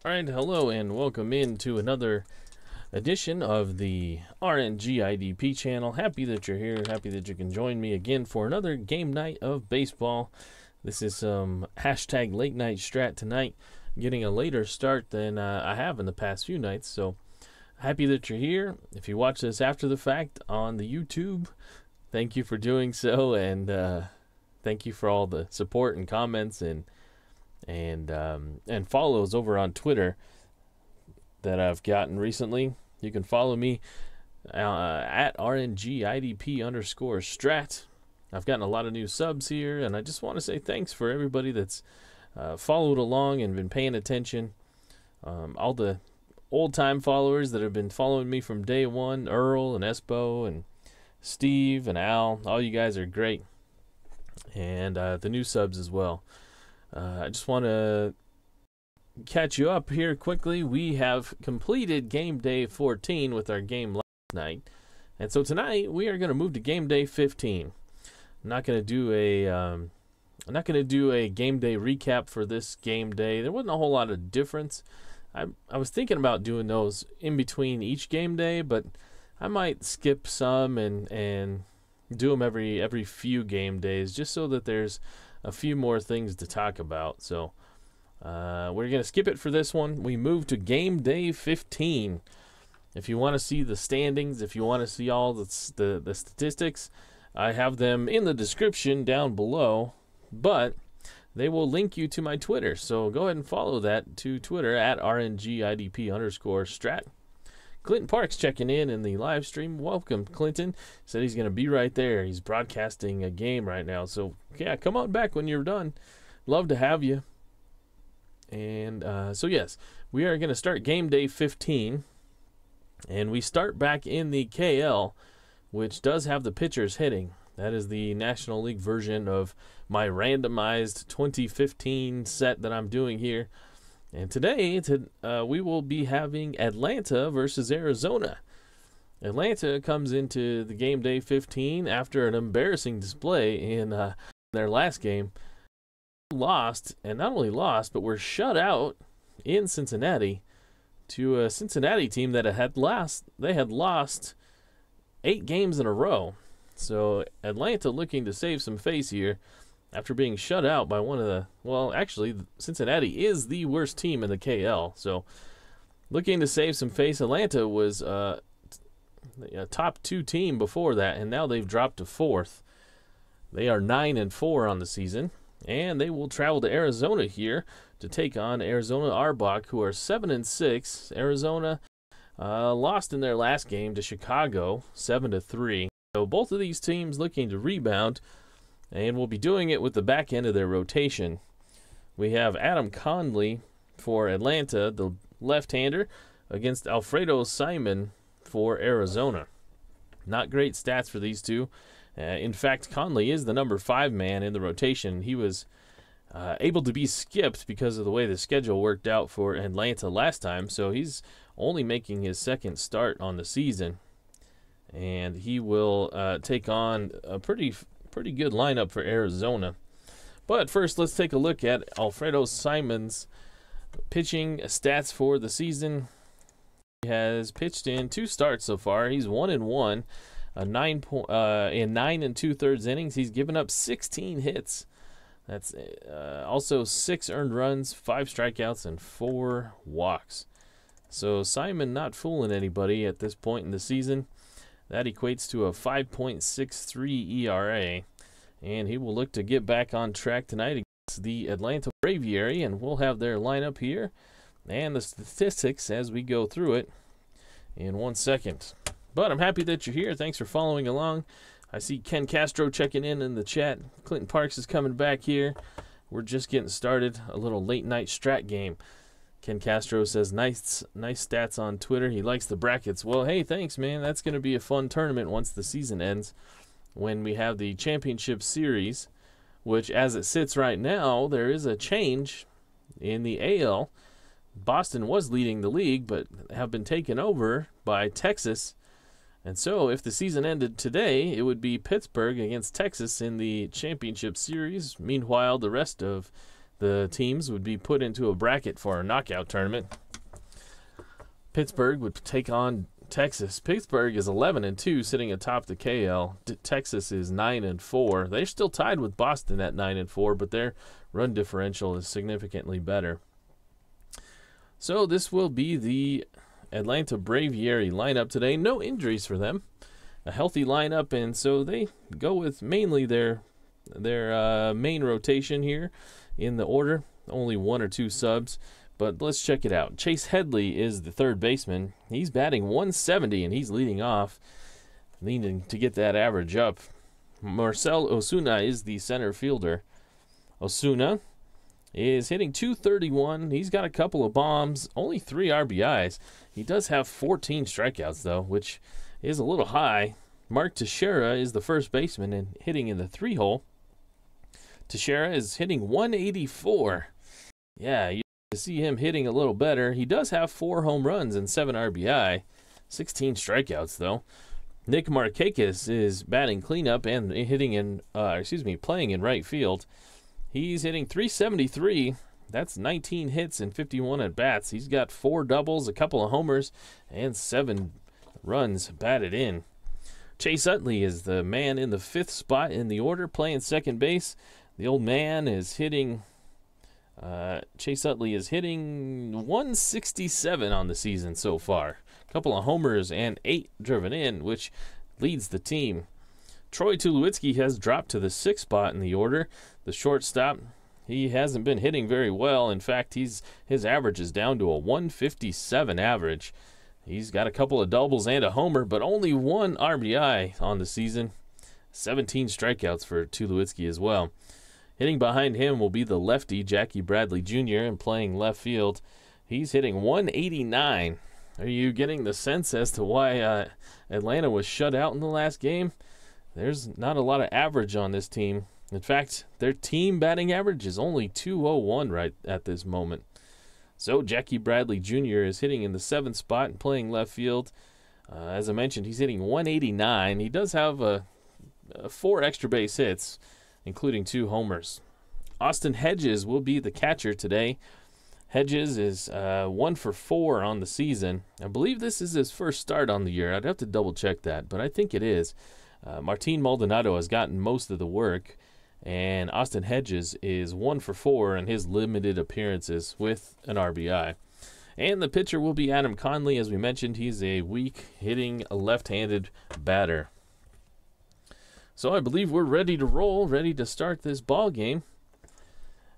Alright, hello and welcome into another edition of the RNGIDP channel. Happy that you're here, happy that you can join me again for another game night of baseball. This is hashtag late night strat tonight, getting a later start than I have in the past few nights, so happy that you're here. If you watch this after the fact on the YouTube, thank you for doing so, and thank you for all the support and comments and follows over on Twitter that I've gotten recently. You can follow me at RNGIDP_strat. I've gotten a lot of new subs here, and I just want to say thanks for everybody that's followed along and been paying attention. All the old-time followers that have been following me from day one, Earl and Espo and Steve and Al, all you guys are great. And the new subs as well. I just want to catch you up here quickly. We have completed game day 14 with our game last night, and so tonight we are going to move to game day 15. I'm not going to do a game day recap for this game day. There wasn't a whole lot of difference. I was thinking about doing those in between each game day, but I might skip some and do them every few game days, just so that there's a few more things to talk about. So we're going to skip it for this one. We move to game day 15. If you want to see the standings, if you want to see all the statistics, I have them in the description down below, but they will link you to my Twitter. So go ahead and follow that to Twitter at RNGIDP_strat. Clinton Parks checking in the live stream. Welcome, Clinton. Said he's going to be right there. He's broadcasting a game right now. So, yeah, come on back when you're done. Love to have you. And so, yes, we are going to start game day 15. And we start back in the KL, which does have the pitchers hitting. That is the National League version of my randomized 2015 set that I'm doing here. And today, we will be having Atlanta versus Arizona. Atlanta comes into the game day 15 after an embarrassing display in their last game. Lost, and not only lost, but were shut out in Cincinnati to a Cincinnati team that had lost 8 games in a row. So Atlanta looking to save some face here, after being shut out by one of the, well, actually, Cincinnati is the worst team in the KL. So, looking to save some face. Atlanta was a top 2 team before that, and now they've dropped to 4th. They are 9-4 on the season, and they will travel to Arizona here to take on Arizona Arbok, who are 7-6. Arizona lost in their last game to Chicago, 7-3. So, both of these teams looking to rebound, and we'll be doing it with the back end of their rotation. We have Adam Conley for Atlanta, the left-hander, against Alfredo Simon for Arizona. Not great stats for these two. In fact, Conley is the number 5 man in the rotation. He was able to be skipped because of the way the schedule worked out for Atlanta last time, so he's only making his second start on the season. And he will take on a pretty good lineup for Arizona. But first, let's take a look at Alfredo Simon's pitching stats for the season. He has pitched in 2 starts so far. He's 1-1, in 9 2/3 innings. He's given up 16 hits. That's also 6 earned runs, 5 strikeouts, and 4 walks. So Simon not fooling anybody at this point in the season. That equates to a 5.63 ERA, and he will look to get back on track tonight against the Atlanta Braviary, and we'll have their lineup here and the statistics as we go through it in 1 second. But I'm happy that you're here. Thanks for following along. I see Ken Castro checking in the chat. Clinton Parks is coming back here. We're just getting started. A little late night strat game. Ken Castro says, nice stats on Twitter. He likes the brackets. Well, hey, thanks, man. That's going to be a fun tournament once the season ends, when we have the championship series, which as it sits right now, there is a change in the AL. Boston was leading the league, but have been taken over by Texas. And so if the season ended today, it would be Pittsburgh against Texas in the championship series. Meanwhile, the rest of the teams would be put into a bracket for a knockout tournament. Pittsburgh would take on Texas. Pittsburgh is 11-2, sitting atop the KL. Texas is 9-4. They're still tied with Boston at 9-4, but their run differential is significantly better. So this will be the Atlanta Braviary lineup today. No injuries for them. A healthy lineup, and so they go with mainly their main rotation here in the order. Only 1 or 2 subs. But let's check it out. Chase Headley is the third baseman. He's batting 170, and he's leading off, needing to get that average up. Marcell Osuna is the center fielder. Osuna is hitting .231. He's got a couple of bombs, only 3 RBIs. He does have 14 strikeouts, though, which is a little high. Mark Teixeira is the first baseman and hitting in the 3-hole. Teixeira is hitting 184. Yeah, you see him hitting a little better. He does have 4 home runs and 7 RBI, 16 strikeouts though. Nick Markakis is batting cleanup and playing in right field. He's hitting .373. That's 19 hits and 51 at bats. He's got 4 doubles, a couple of homers, and 7 runs batted in. Chase Utley is the man in the 5th spot in the order, playing second base. The old man is hitting. Chase Utley is hitting 167 on the season so far. A couple of homers and 8 driven in, which leads the team. Troy Tulowitzki has dropped to the 6th spot in the order. The shortstop, he hasn't been hitting very well. In fact, his average is down to a 157 average. He's got a couple of doubles and a homer, but only 1 RBI on the season. 17 strikeouts for Tulowitzki as well. Hitting behind him will be the lefty, Jackie Bradley Jr., and playing left field. He's hitting 189. Are you getting the sense as to why Atlanta was shut out in the last game? There's not a lot of average on this team. In fact, their team batting average is only .201 right at this moment. So Jackie Bradley Jr. is hitting in the 7th spot and playing left field. As I mentioned, he's hitting 189. He does have 4 extra base hits, including 2 homers. Austin Hedges will be the catcher today. Hedges is 1 for 4 on the season. I believe this is his first start on the year. I'd have to double check that, but I think it is. Martin Maldonado has gotten most of the work, and Austin Hedges is 1 for 4 in his limited appearances with an RBI. And the pitcher will be Adam Conley. As we mentioned, he's a weak hitting left-handed batter. So I believe we're ready to roll, ready to start this ball game.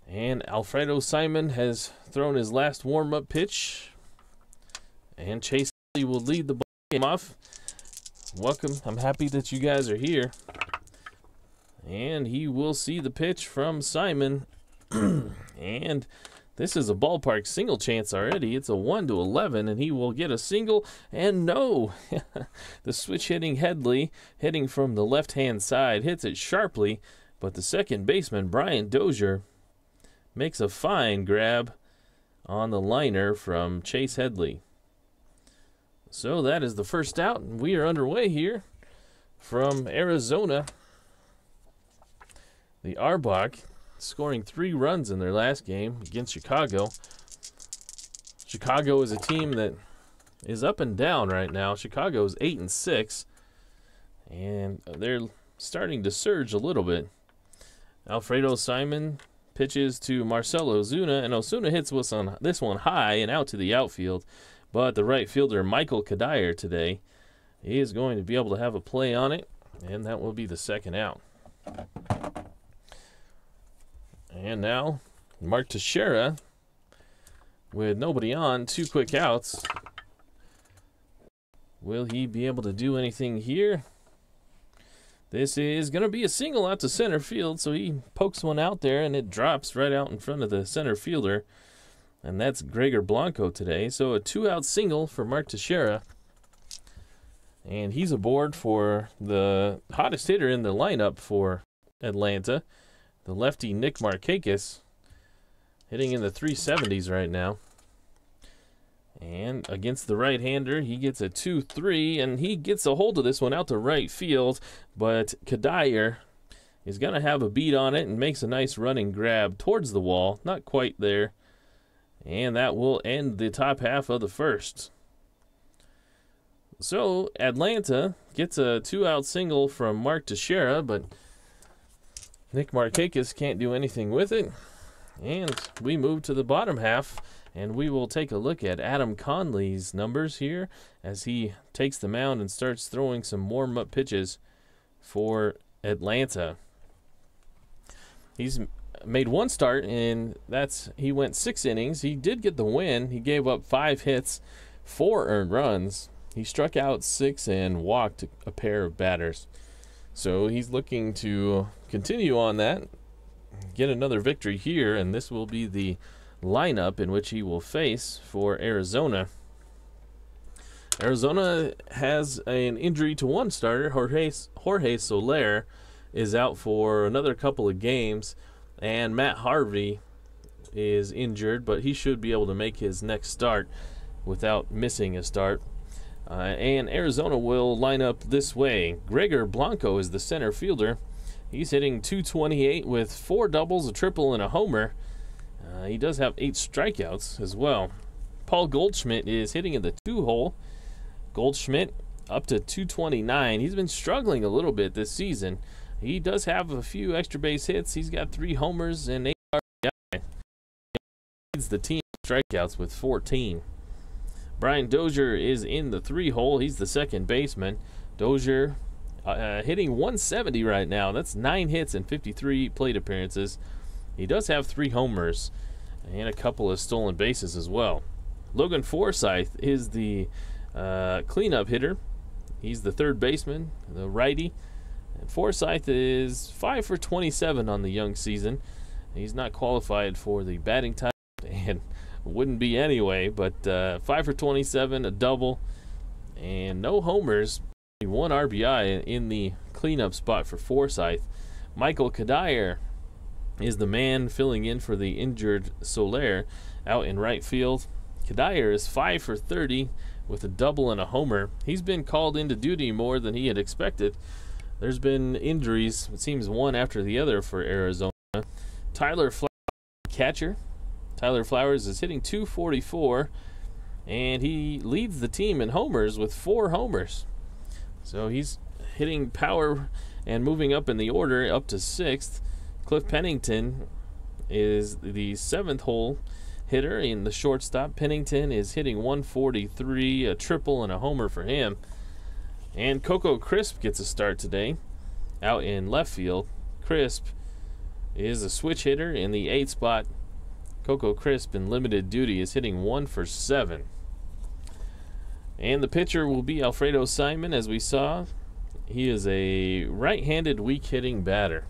And Alfredo Simon has thrown his last warm-up pitch. And Chase will lead the ball game off. Welcome. I'm happy that you guys are here. And he will see the pitch from Simon. And this is a ballpark single chance already. It's a 1-11, and he will get a single. And no! The switch-hitting Headley, hitting from the left-hand side, hits it sharply. But the second baseman, Brian Dozier, makes a fine grab on the liner from Chase Headley. So that is the first out, and we are underway here from Arizona. The Arbok scoring 3 runs in their last game against Chicago. Chicago is a team that is up and down right now. Chicago is 8-6, and they're starting to surge a little bit. Alfredo Simon pitches to Marcell Osuna, and Osuna hits this one high and out to the outfield. But the right fielder, Michael Kadire, today, he is going to be able to have a play on it, and that will be the second out. And now, Mark Teixeira, with nobody on, 2 quick outs. Will he be able to do anything here? This is going to be a single out to center field, so he pokes one out there, and it drops right out in front of the center fielder. And that's Gregor Blanco today. So a 2-out single for Mark Teixeira. And he's aboard for the hottest hitter in the lineup for Atlanta, the lefty Nick Markakis, hitting in the 370s right now. And against the right-hander, he gets a 2-3, and he gets a hold of this one out to right field. But Kadire is going to have a beat on it and makes a nice running grab towards the wall. Not quite there. And that will end the top half of the first. So Atlanta gets a 2-out single from Mark Teixeira, but Nick Markakis can't do anything with it. And we move to the bottom half, and we will take a look at Adam Conley's numbers here as he takes the mound and starts throwing some warm-up pitches for Atlanta. He's made one start, and he went 6 innings. He did get the win. He gave up 5 hits, 4 earned runs. He struck out 6 and walked a pair of batters. So he's looking to continue on that, get another victory here, and this will be the lineup in which he will face for Arizona. Arizona has an injury to one starter. Jorge Soler is out for another couple of games, and Matt Harvey is injured, but he should be able to make his next start without missing a start. And Arizona will line up this way. Gregor Blanco is the center fielder. He's hitting .228 with 4 doubles, a triple, and a homer. He does have 8 strikeouts as well. Paul Goldschmidt is hitting in the 2-hole. Goldschmidt up to .229. He's been struggling a little bit this season. He does have a few extra base hits. He's got 3 homers and 8 RBI. He leads the team in strikeouts with 14. Brian Dozier is in the 3-hole. He's the second baseman. Dozier hitting .170 right now. That's 9 hits and 53 plate appearances. He does have 3 homers and a couple of stolen bases as well. Logan Forsythe is the cleanup hitter. He's the third baseman, the righty. And Forsythe is 5 for 27 on the young season. He's not qualified for the batting title and wouldn't be anyway, but 5 for 27, a double, and no homers. 1 RBI in the cleanup spot for Forsythe. Michael Kadire is the man filling in for the injured Soler out in right field. Kadire is 5 for 30 with a double and a homer. He's been called into duty more than he had expected. There's been injuries, it seems one after the other for Arizona. Tyler Flowers, catcher. Tyler Flowers is hitting .244, and he leads the team in homers with 4 homers. So he's hitting power and moving up in the order up to 6th. Cliff Pennington is the 7th-hole hitter in the shortstop. Pennington is hitting .143, a triple and a homer for him. And Coco Crisp gets a start today out in left field. Crisp is a switch hitter in the 8th spot. Coco Crisp in limited duty is hitting 1 for 7. And the pitcher will be Alfredo Simon, as we saw. He is a right-handed weak-hitting batter.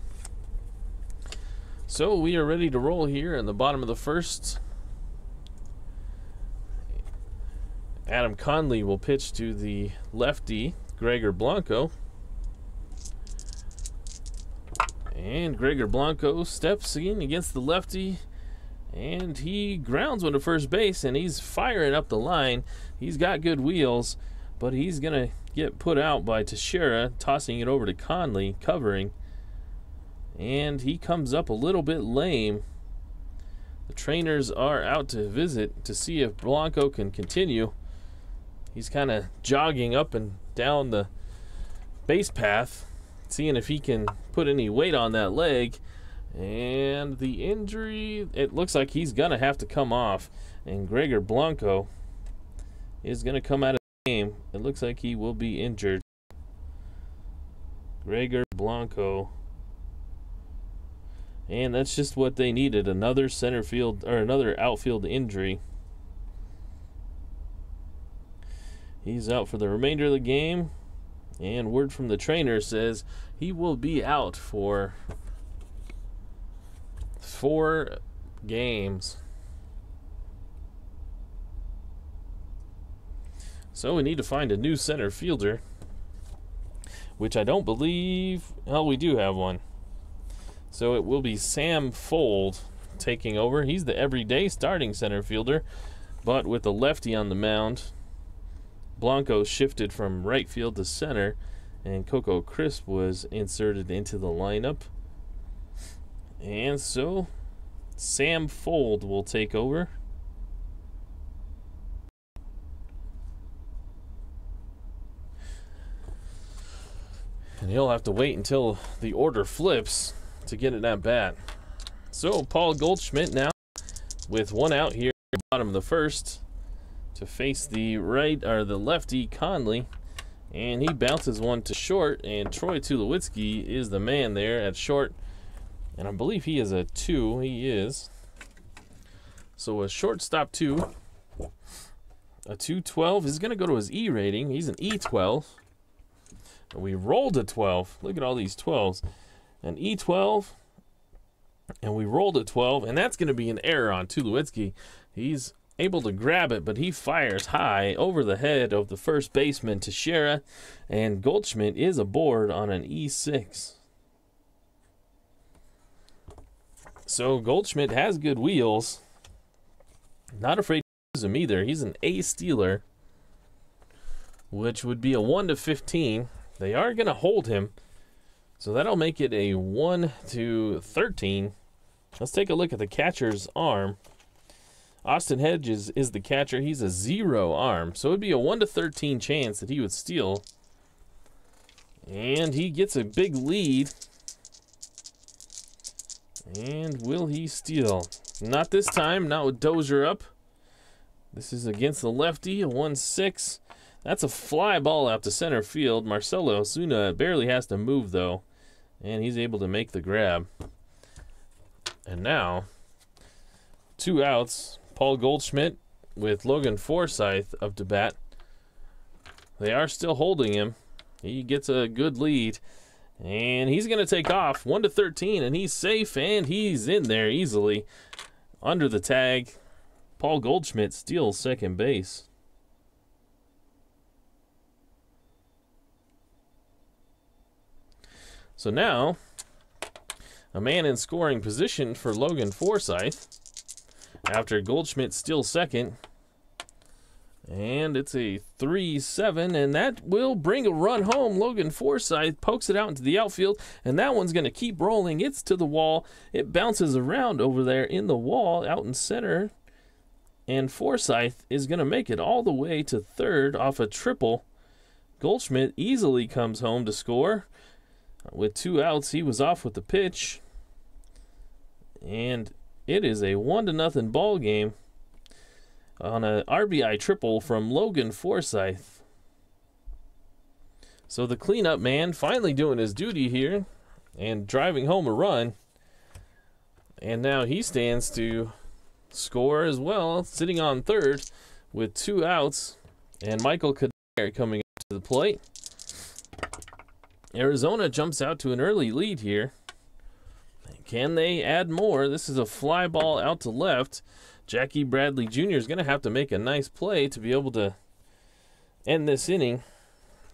So we are ready to roll here in the bottom of the first. Adam Conley will pitch to the lefty, Gregor Blanco. And Gregor Blanco steps in against the lefty, and he grounds one to first base, and he's firing up the line. He's got good wheels, but he's going to get put out by Teixeira, tossing it over to Conley, covering. And he comes up a little bit lame. The trainers are out to visit to see if Blanco can continue. He's kind of jogging up and down the base path, seeing if he can put any weight on that leg. And the injury, it looks like he's going to have to come off. And Gregor Blanco is going to come out of the game. It looks like he will be injured. Gregor Blanco. And that's just what they needed, another center field or another outfield injury. He's out for the remainder of the game, and word from the trainer says he will be out for 4 games. So we need to find a new center fielder, which I don't believe, well, we do have one. So it will be Sam Fold taking over. He's the everyday starting center fielder, but with the lefty on the mound. Blanco shifted from right field to center, and Coco Crisp was inserted into the lineup. And so Sam Fold will take over. And he'll have to wait until the order flips to get it at bat. So Paul Goldschmidt now with one out here at the bottom of the first to face the lefty Conley. And he bounces one to short, and Troy Tulowitzki is the man there at short. And I believe he is a 2. He is. So a shortstop 2. A 212 is going to go to his E rating. He's an E12. And we rolled a 12. Look at all these 12s. An E12. And we rolled a 12. And that's going to be an error on Tulowitzki. He's able to grab it, but he fires high over the head of the first baseman Teixeira, and Goldschmidt is aboard on an E6. So Goldschmidt has good wheels. Not afraid to use him either. He's an A stealer, which would be a 1-15. They are going to hold him, so that'll make it a 1-13. Let's take a look at the catcher's arm. Austin Hedges is the catcher. He's a 0 arm. So it would be a 1-13 chance that he would steal. And he gets a big lead. And will he steal? Not this time. Not with Dozier up. This is against the lefty. A 1-6. That's a fly ball out to center field. Marcelo Osuna barely has to move, though. And he's able to make the grab. And now, 2 outs. Paul Goldschmidt with Logan Forsythe up to bat. They are still holding him. He gets a good lead. And he's going to take off 1-13, and he's safe, and he's in there easily. Under the tag, Paul Goldschmidt steals second base. So now, a man in scoring position for Logan Forsythe. After Goldschmidt steals second. And it's a 3-7, and that will bring a run home. Logan Forsythe pokes it out into the outfield, and that one's going to keep rolling. It's to the wall. It bounces around over there in the wall out in center. And Forsythe is going to make it all the way to third off a triple. Goldschmidt easily comes home to score. With 2 outs, he was off with the pitch. And it is a 1-0 ball game on an RBI triple from Logan Forsythe. So the cleanup man finally doing his duty here and driving home a run. And now he stands to score as well, sitting on third with 2 outs. And Michael Kadire coming up to the plate. Arizona jumps out to an early lead here. Can they add more? This is a fly ball out to left. Jackie Bradley Jr. is going to have to make a nice play to be able to end this inning.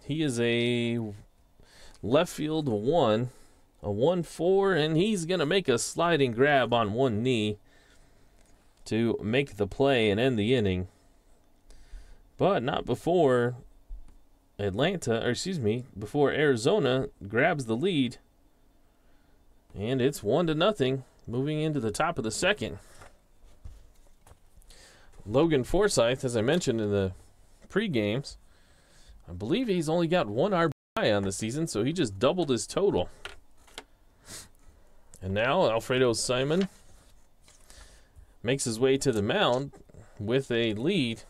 He is a left field 1, a 1-4, and he's going to make a sliding grab on one knee to make the play and end the inning. But not before before Arizona grabs the lead. And it's 1-0, moving into the top of the second. Logan Forsythe, as I mentioned in the pre-games, I believe he's only got 1 RBI on the season, so he just doubled his total. And now Alfredo Simon makes his way to the mound with a lead,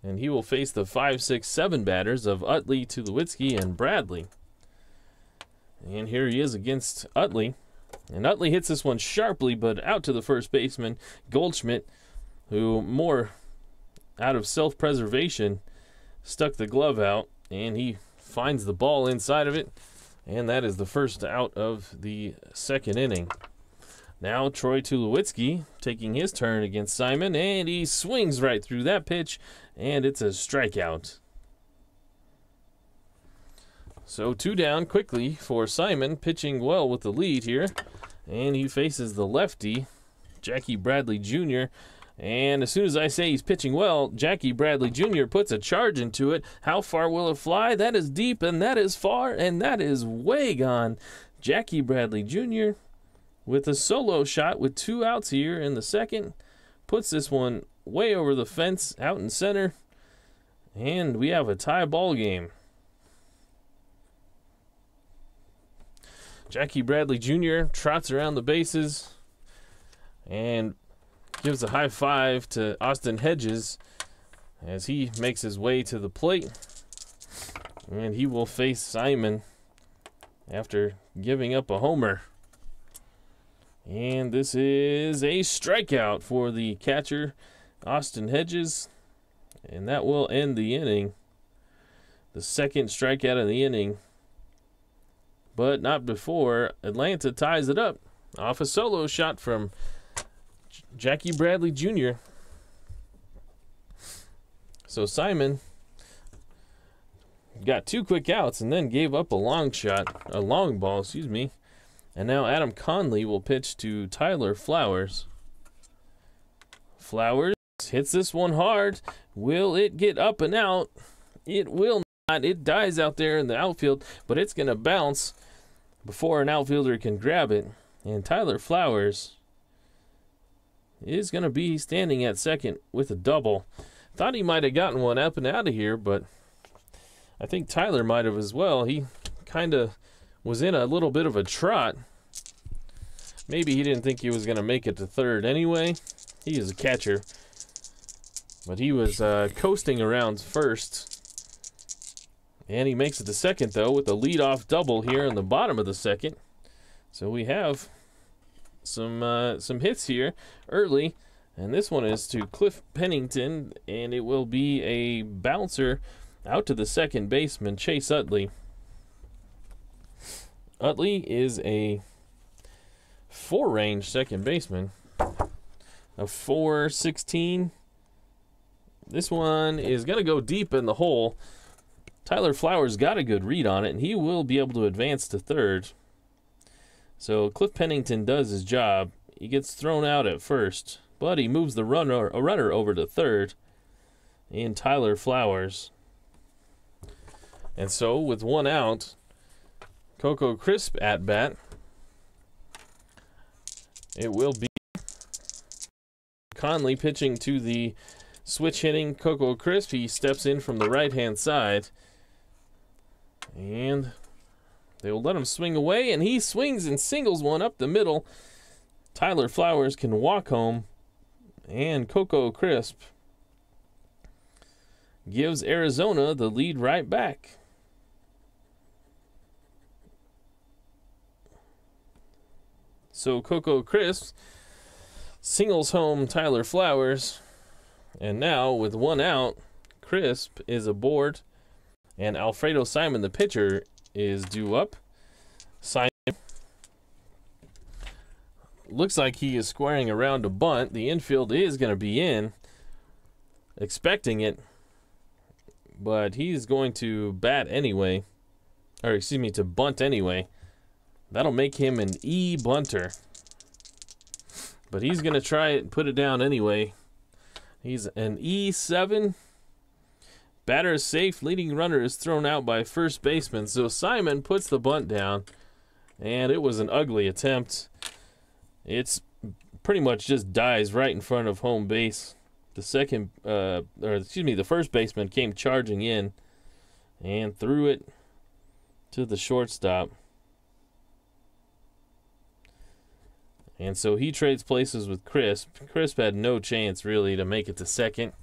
and he will face the 5, 6, 7 batters of Utley, Tulowitzki, and Bradley. And here he is against Utley. And Utley hits this one sharply, but out to the first baseman, Goldschmidt, who more out of self-preservation stuck the glove out, and he finds the ball inside of it, and that is the first out of the second inning. Now Troy Tulowitzki taking his turn against Simon, and he swings right through that pitch, and it's a strikeout. So 2 down quickly for Simon, pitching well with the lead here. And he faces the lefty, Jackie Bradley Jr. And as soon as I say he's pitching well, Jackie Bradley Jr. puts a charge into it. How far will it fly? That is deep, and that is far, and that is way gone. Jackie Bradley Jr. with a solo shot with 2 outs here in the second. Puts this one way over the fence out in center. And we have a tie ball game. Jackie Bradley Jr. trots around the bases and gives a high five to Austin Hedges as he makes his way to the plate. And he will face Simon after giving up a homer. And this is a strikeout for the catcher, Austin Hedges. And that will end the inning. The second strikeout of the inning. But not before Atlanta ties it up off a solo shot from Jackie Bradley Jr. So Simon got 2 quick outs and then gave up a long ball, excuse me. And now Adam Conley will pitch to Tyler Flowers. Flowers hits this one hard. Will it get up and out? It will not. It dies out there in the outfield, but it's going to bounce before an outfielder can grab it. And Tyler Flowers is going to be standing at second with a double. Thought he might have gotten one up and out of here, but I think Tyler might have as well. He kind of was in a little bit of a trot. Maybe he didn't think he was going to make it to third anyway. He is a catcher. But he was coasting around first. And he makes it to second, though, with a leadoff double here in the bottom of the second. So we have some hits here early. And this one is to Cliff Pennington, and it will be a bouncer out to the second baseman, Chase Utley. Utley is a 4-range second baseman. A 4.16. This one is going to go deep in the hole. Tyler Flowers got a good read on it, and he will be able to advance to third. So Cliff Pennington does his job. He gets thrown out at first, but he moves a runner over to third in Tyler Flowers. And so with 1 out, Coco Crisp at bat. It will be Conley pitching to the switch hitting Coco Crisp. He steps in from the right-hand side. And they will let him swing away, and he swings and singles one up the middle. Tyler Flowers can walk home, and Coco Crisp gives Arizona the lead right back. So Coco Crisp singles home Tyler Flowers, and now with 1 out, Crisp is aboard, and Alfredo Simon, the pitcher, is due up. Simon looks like he is squaring around a bunt. The infield is going to be in, expecting it, but he's going to bat anyway, or excuse me, to bunt anyway. That'll make him an E-bunter. But he's going to try it and put it down anyway. He's an E7. Batter is safe. Leading runner is thrown out by first baseman. So Simon puts the bunt down. And it was an ugly attempt. It's pretty much just dies right in front of home base. The first baseman came charging in and threw it to the shortstop. And so he trades places with Crisp. Crisp had no chance, really, to make it to second.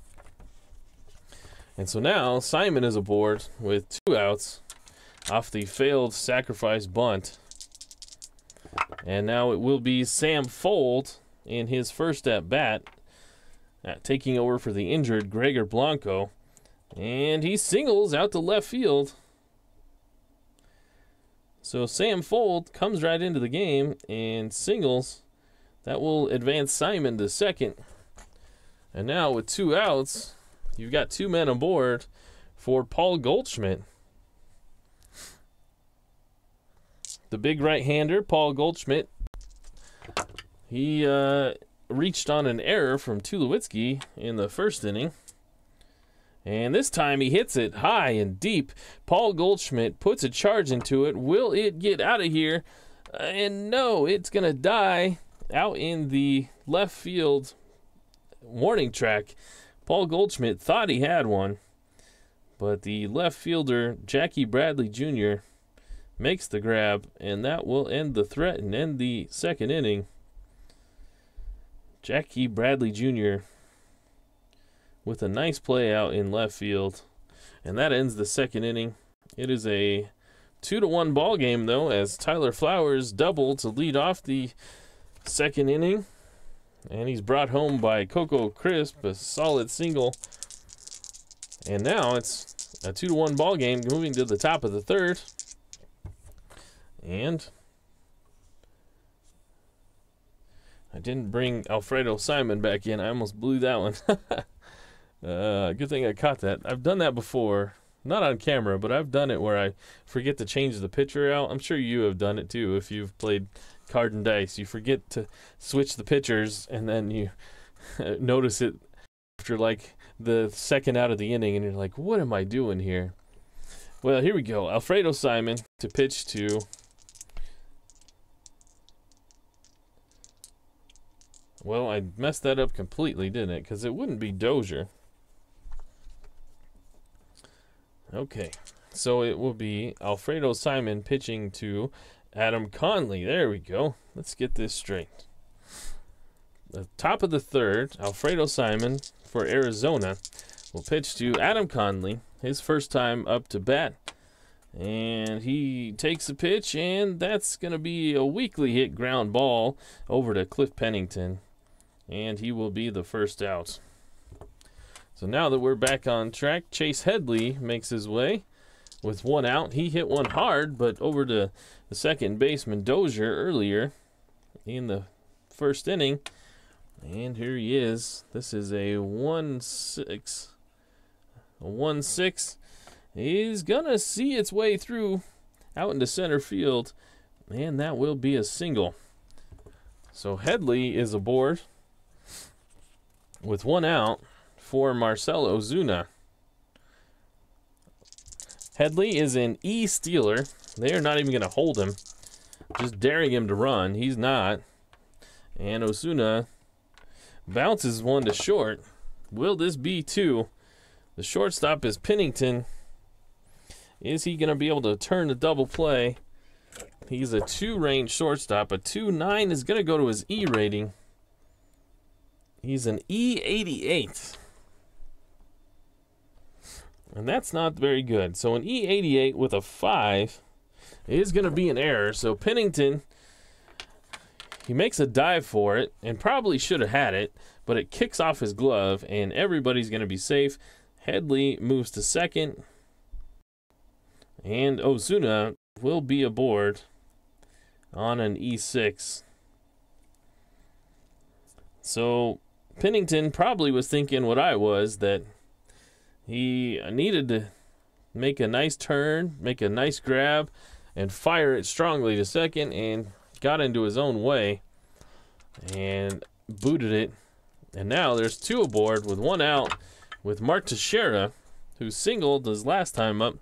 And so now Simon is aboard with 2 outs off the failed sacrifice bunt. And now it will be Sam Fold in his first at-bat, taking over for the injured Gregor Blanco. And he singles out to left field. So Sam Fold comes right into the game and singles. That will advance Simon to second. And now with 2 outs, you've got 2 men aboard for Paul Goldschmidt. The big right-hander, Paul Goldschmidt, he reached on an error from Tulowitzki in the first inning. And this time he hits it high and deep. Paul Goldschmidt puts a charge into it. Will it get out of here? And no, it's going to die out in the left field warning track. Paul Goldschmidt thought he had one, but the left fielder, Jackie Bradley Jr., makes the grab, and that will end the threat and end the second inning. Jackie Bradley Jr. with a nice play out in left field, and that ends the second inning. It is a 2-1 ball game, though, as Tyler Flowers doubled to lead off the second inning, and he's brought home by Coco Crisp, a solid single. And now it's a 2-1 ball game, moving to the top of the third. And I didn't bring Alfredo Simon back in. I almost blew that one. Good thing I caught that. I've done that before. Not on camera, but I've done it where I forget to change the pitcher out. I'm sure you have done it too if you've played card and dice. You forget to switch the pitchers, and then you notice it after like the second out of the inning, and you're like, what am I doing here? Well, here we go. Alfredo Simon to pitch to... Well, I messed that up completely, didn't it? Because it wouldn't be Dozier. Okay, so it will be Alfredo Simon pitching to Adam Conley. There we go. Let's get this straight. The top of the third, Alfredo Simon for Arizona will pitch to Adam Conley, his first time up to bat. And he takes a pitch, and that's going to be a weakly hit ground ball over to Cliff Pennington. And he will be the first out. So now that we're back on track, Chase Headley makes his way with one out. He hit one hard, but over to the second baseman, Dozier, earlier in the first inning. And here he is. This is a 1-6. A 1-6. He's going to see its way through out into center field, and that will be a single. So Headley is aboard with one out for Marcell Ozuna. Headley is an E-stealer. They are not even going to hold him, just daring him to run. He's not. And Ozuna bounces one to short. Will this be two? The shortstop is Pennington. Is he going to be able to turn the double play? He's a 2-range shortstop. A 2.9 is going to go to his E rating. He's an E88. And that's not very good. So an E88 with a 5 is going to be an error. So Pennington, he makes a dive for it and probably should have had it, but it kicks off his glove and everybody's going to be safe. Headley moves to second, and Ozuna will be aboard on an E6. So Pennington probably was thinking what I was, that he needed to make a nice turn, make a nice grab, and fire it strongly to second, and got into his own way and booted it. And now there's two aboard with one out with Mark Teixeira, who singled his last time up.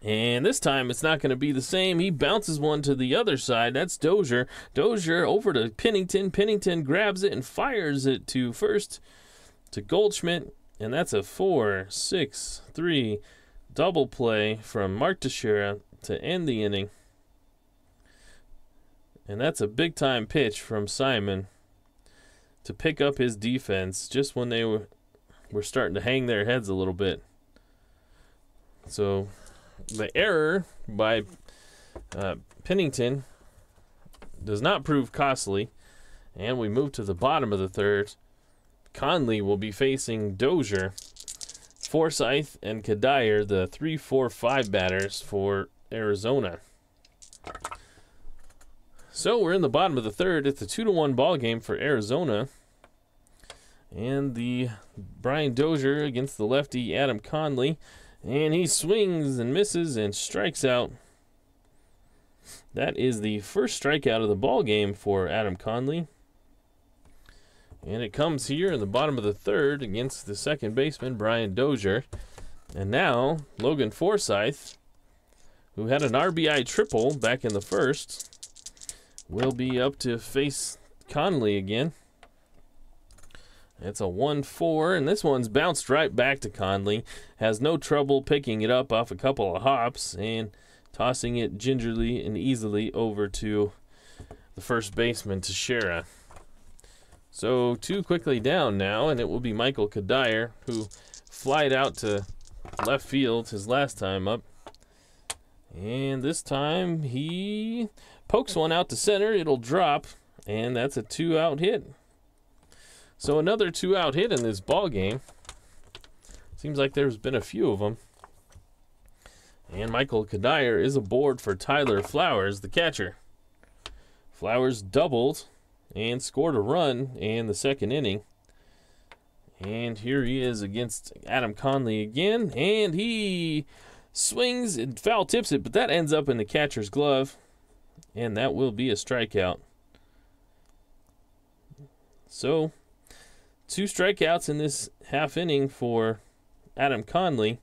And this time it's not going to be the same. He bounces one to the other side. That's Dozier. Dozier over to Pennington. Pennington grabs it and fires it to first to Goldschmidt. And that's a 4-6-3 double play from Mark Teixeira to end the inning. And that's a big-time pitch from Simon to pick up his defense just when they were starting to hang their heads a little bit. So the error by Pennington does not prove costly, and we move to the bottom of the third. Conley will be facing Dozier. Forsythe and Kadire, the 3-4-5 batters for Arizona. So we're in the bottom of the third. It's a 2-1 ball game for Arizona. And the Brian Dozier against the lefty Adam Conley. And he swings and misses and strikes out. That is the first strikeout of the ball game for Adam Conley. And it comes here in the bottom of the third against the second baseman, Brian Dozier. And now, Logan Forsythe who had an RBI triple back in the first, will be up to face Conley again. It's a 1-4, and this one's bounced right back to Conley. Has no trouble picking it up off a couple of hops and tossing it gingerly and easily over to the first baseman, Teixeira. So 2 quickly down now, and it will be Michael Kadire, who flied out to left field his last time up. And this time he pokes one out to center. It'll drop, and that's a 2-out hit. So another 2-out hit in this ball game. Seems like there's been a few of them. And Michael Kadire is aboard for Tyler Flowers, the catcher. Flowers doubled and scored a run in the second inning. And here he is against Adam Conley again, and he swings and foul tips it, but that ends up in the catcher's glove, and that will be a strikeout. So 2 strikeouts in this half inning for Adam Conley.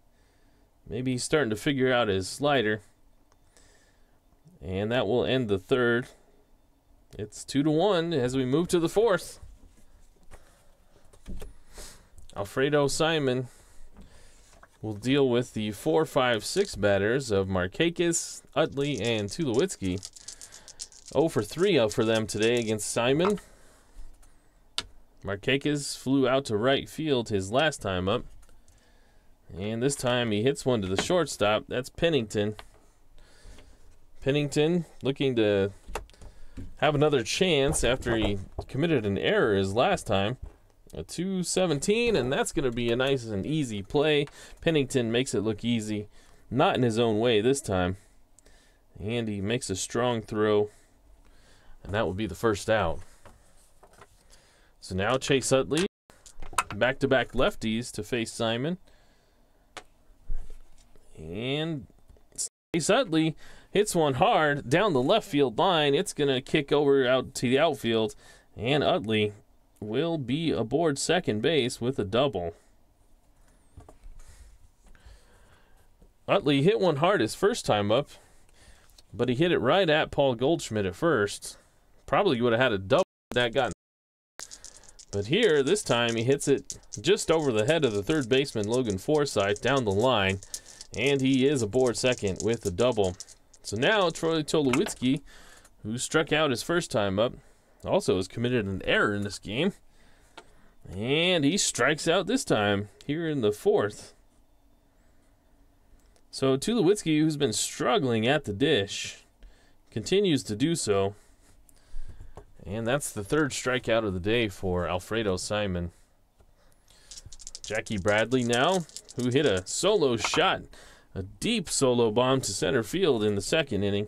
Maybe he's starting to figure out his slider. And that will end the third. It's 2-1 as we move to the fourth. Alfredo Simon will deal with the 4, 5, 6 batters of Markakis, Utley, and Tulowitzki. 0 for 3 up for them today against Simon. Markakis flew out to right field his last time up. And this time he hits one to the shortstop. That's Pennington. Pennington looking to have another chance after he committed an error his last time. A 2-17, and that's going to be a nice and easy play. Pennington makes it look easy. Not in his own way this time. And he makes a strong throw. And that will be the first out. So now Chase Utley, back-to-back lefties to face Simon. And Chase Utley hits one hard down the left field line. It's going to kick over out to the outfield. And Utley will be aboard second base with a double. Utley hit one hard his first time up, but he hit it right at Paul Goldschmidt at first. Probably would have had a double if that got. But here, this time, he hits it just over the head of the third baseman, Logan Forsythe, down the line. And he is aboard second with a double. So now, Troy Tulowitzki, who struck out his first time up, also has committed an error in this game. And he strikes out this time, here in the fourth. So Tulowitzki, who's been struggling at the dish, continues to do so. And that's the third strikeout of the day for Alfredo Simon. Jackie Bradley now, who hit a solo shot, a deep solo bomb to center field in the second inning.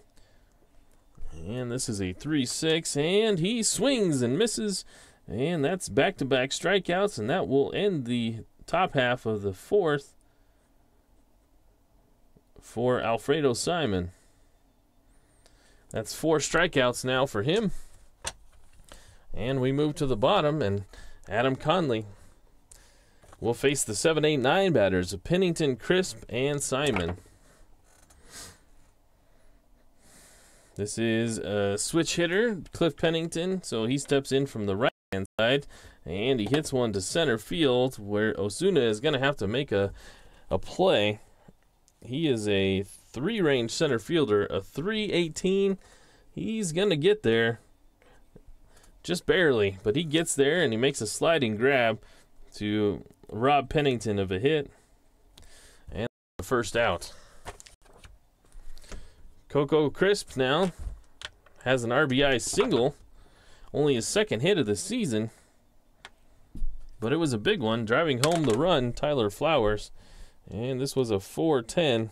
And this is a 3-6, and he swings and misses. And that's back-to-back strikeouts, and that will end the top half of the fourth for Alfredo Simon. That's 4 strikeouts now for him. And we move to the bottom, and Adam Conley will face the 7, 8, 9 batters of Pennington, Crisp, and Simon. This is a switch hitter, Cliff Pennington, so he steps in from the right-hand side, and he hits one to center field, where Osuna is going to have to make a play. He is a 3-range center fielder, a 318. He's going to get there. Just barely, but he gets there, and he makes a sliding grab to rob Pennington of a hit. And the first out. Coco Crisp now has an RBI single. Only his second hit of the season. But it was a big one, driving home the run, Tyler Flowers. And this was a 4-10.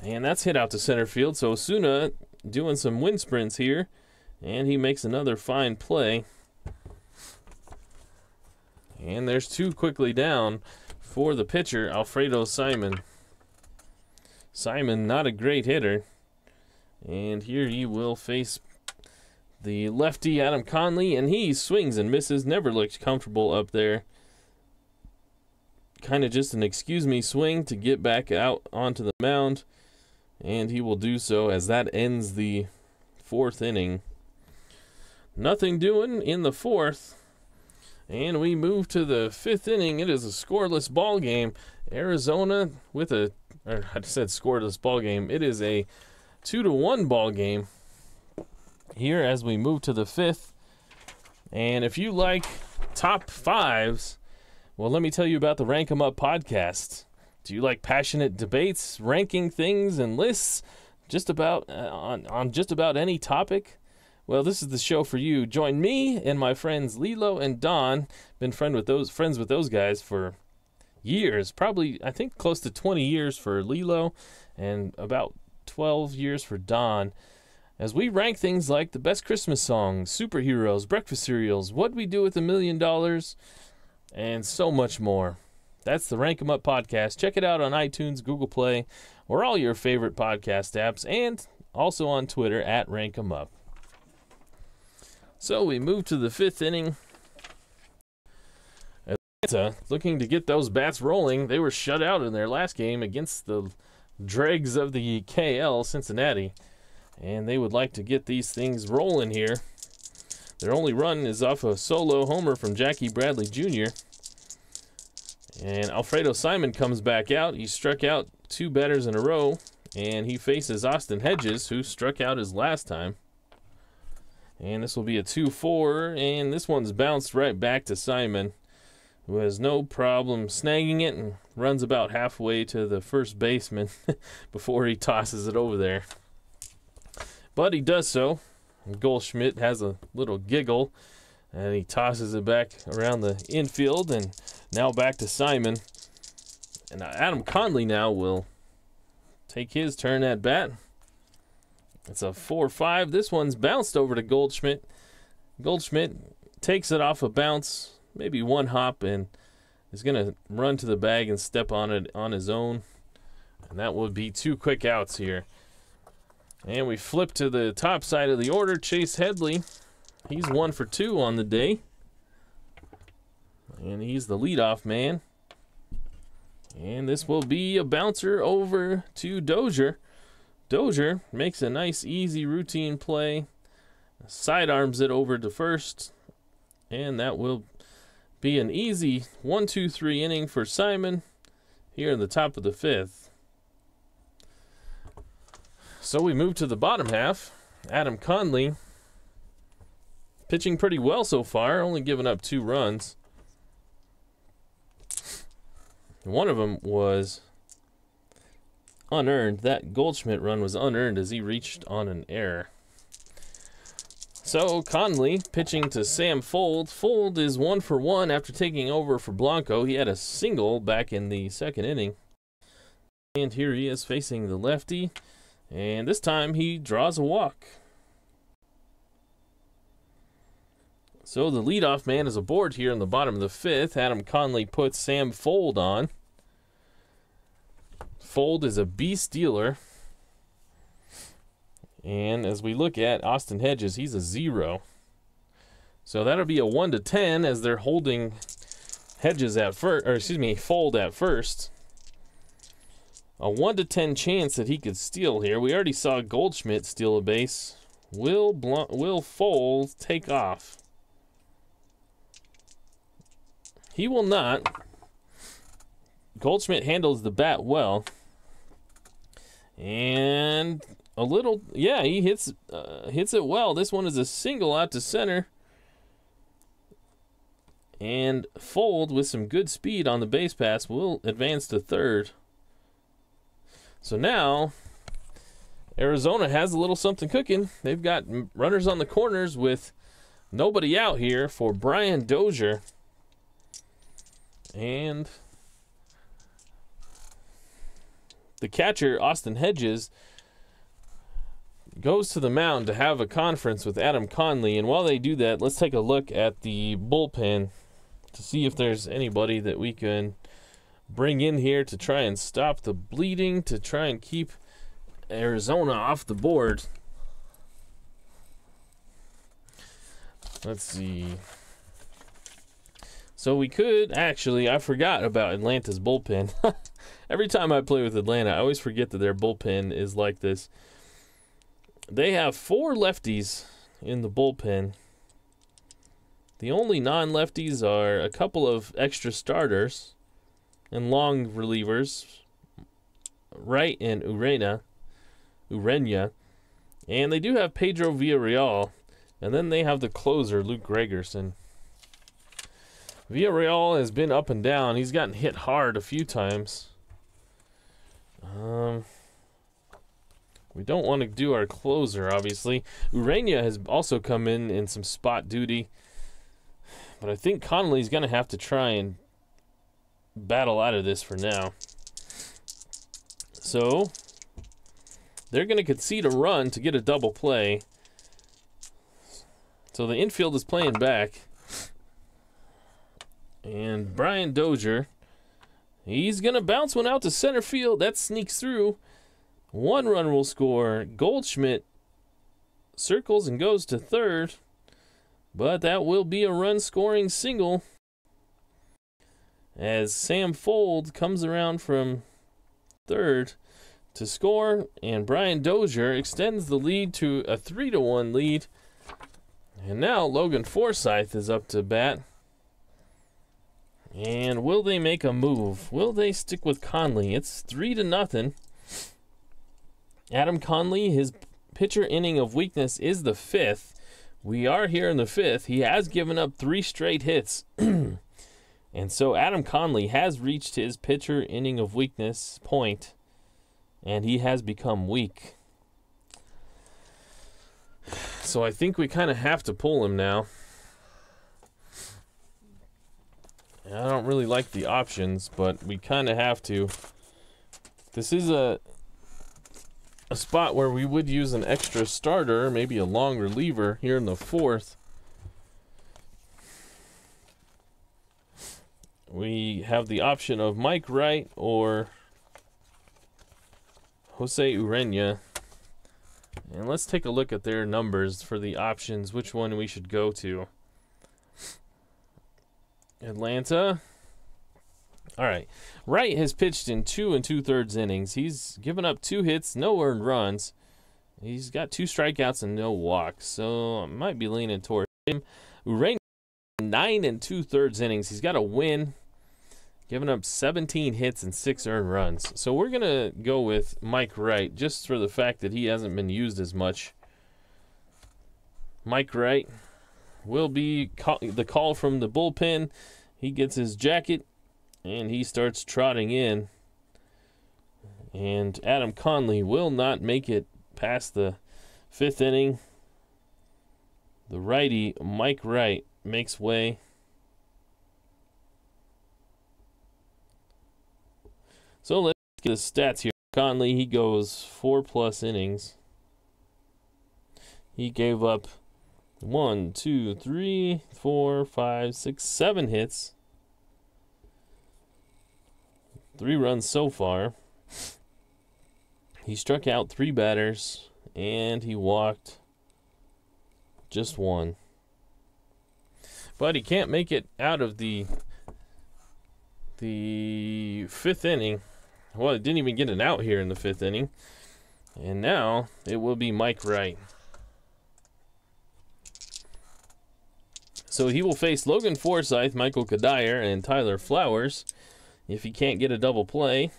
And that's hit out to center field, so Osuna doing some wind sprints here. And he makes another fine play. And there's 2 quickly down for the pitcher, Alfredo Simon. Simon, not a great hitter. And here he will face the lefty, Adam Conley. And he swings and misses. Never looked comfortable up there. Kind of just an excuse me swing to get back out onto the mound. And he will do so as that ends the 4th inning. Nothing doing in the 4th. And we move to the 5th inning. It is a scoreless ball game. Arizona with I said scoreless ball game. It is a 2-1 ball game here as we move to the 5th. And if you like top 5s, well, let me tell you about the Rank 'em Up podcast. Do you like passionate debates, ranking things and lists just about on just about any topic? Well, this is the show for you. Join me and my friends Lilo and Don. Been friends with those guys for years, probably I think close to 20 years for Lilo and about 12 years for Don. As we rank things like the best Christmas songs, superheroes, breakfast cereals, what we do with $1 million, and so much more. That's the Rank 'em Up podcast. Check it out on iTunes, Google Play, or all your favorite podcast apps, and also on Twitter at Rank 'em Up. So we move to the 5th inning. Atlanta looking to get those bats rolling. They were shut out in their last game against the dregs of the KL, Cincinnati. And they would like to get these things rolling here. Their only run is off a solo homer from Jackie Bradley Jr. And Alfredo Simon comes back out. He struck out 2 batters in a row. And he faces Austin Hedges, who struck out his last time. And this will be a 2-4. And this one's bounced right back to Simon, who has no problem snagging it and runs about halfway to the first baseman before he tosses it over there. But he does so. Goldschmidt has a little giggle, and he tosses it back around the infield, and now back to Simon. And Adam Conley now will take his turn at bat. It's a 4-5. This one's bounced over to Goldschmidt. Goldschmidt takes it off a bounce, maybe one hop, and is going to run to the bag and step on it on his own. And that would be 2 quick outs here. And we flip to the top side of the order. Chase Headley, he's 1 for 2 on the day. And he's the leadoff man. And this will be a bouncer over to Dozier. Dozier makes a nice, easy, routine play. Sidearms it over to first. And that will be an easy 1-2-3 inning for Simon here in the top of the 5th. So we move to the bottom half. Adam Conley pitching pretty well so far, only giving up 2 runs. One of them was unearned. That Goldschmidt run was unearned as he reached on an error. So Conley pitching to Sam Fold. Fold is 1 for 1 after taking over for Blanco. He had a single back in the 2nd inning. And here he is facing the lefty. And this time he draws a walk. So the leadoff man is aboard here in the bottom of the 5th. Adam Conley puts Sam Fold on. Fold is a beast dealer. And as we look at Austin Hedges, he's a 0. So that'll be a 1-10 as they're holding Hedges at first, or excuse me, Fold at first. A 1-10 chance that he could steal here. We already saw Goldschmidt steal a base. Will Fold take off? He will not. Goldschmidt handles the bat well. And a little, yeah, he hits it well. This one is a single out to center. And Fold, with some good speed on the base pass, will advance to third. So now, Arizona has a little something cooking. They've got runners on the corners with nobody out here for Brian Dozier. And the catcher, Austin Hedges, goes to the mound to have a conference with Adam Conley. And while they do that, let's take a look at the bullpen to see if there's anybody that we can bring in here to try and stop the bleeding, to try and keep Arizona off the board. Let's see. So we could actually, I forgot about Atlanta's bullpen. Every time I play with Atlanta, I always forget that their bullpen is like this. They have 4 lefties in the bullpen. The only non-lefties are a couple of extra starters and long relievers, Wright and Urena, and they do have Pedro Villarreal, and then they have the closer, Luke Gregerson. Villarreal has been up and down. He's gotten hit hard a few times. We don't want to do our closer, obviously. Urena has also come in some spot duty, but I think Conley's going to have to try and battle out of this for now. So they're going to concede a run to get a double play. So the infield is playing back. And Brian Dozier, he's going to bounce one out to center field. That sneaks through. 1 run will score. Goldschmidt circles and goes to third. But that will be a run-scoring single as Sam Fold comes around from third to score, and Brian Dozier extends the lead to a 3-1 lead. And now Logan Forsythe is up to bat. And will they make a move? Will they stick with Conley? It's 3-0. Adam Conley, his pitcher inning of weakness is the 5th. We are here in the 5th. He has given up 3 straight hits. And so Adam Conley has reached his pitcher inning of weakness point, and he has become weak. So I think we kind of have to pull him now. I don't really like the options, but we kind of have to. This is a spot where we would use an extra starter, maybe a long reliever here in the 4th. We have the option of Mike Wright or Jose Urena. And let's take a look at their numbers for the options, which one we should go to. Atlanta. All right. Wright has pitched in 2 2/3 innings. He's given up 2 hits, no earned runs. He's got 2 strikeouts and no walks, so I might be leaning towards him. Urena, 9 2/3 innings. He's got a win, giving up 17 hits and 6 earned runs. So we're going to go with Mike Wright just for the fact that he hasn't been used as much. Mike Wright will be the call from the bullpen. He gets his jacket, and he starts trotting in. And Adam Conley will not make it past the 5th inning. The righty, Mike Wright, makes way. So let's get the stats here. Conley, he goes 4+ innings. He gave up 1, 2, 3, 4, 5, 6, 7 hits. 3 runs so far. He struck out 3 batters, and he walked just 1. But he can't make it out of the 5th inning. Well, it didn't even get an out here in the 5th inning. And now it will be Mike Wright. So he will face Logan Forsythe, Michael Kadire, and Tyler Flowers if he can't get a double play,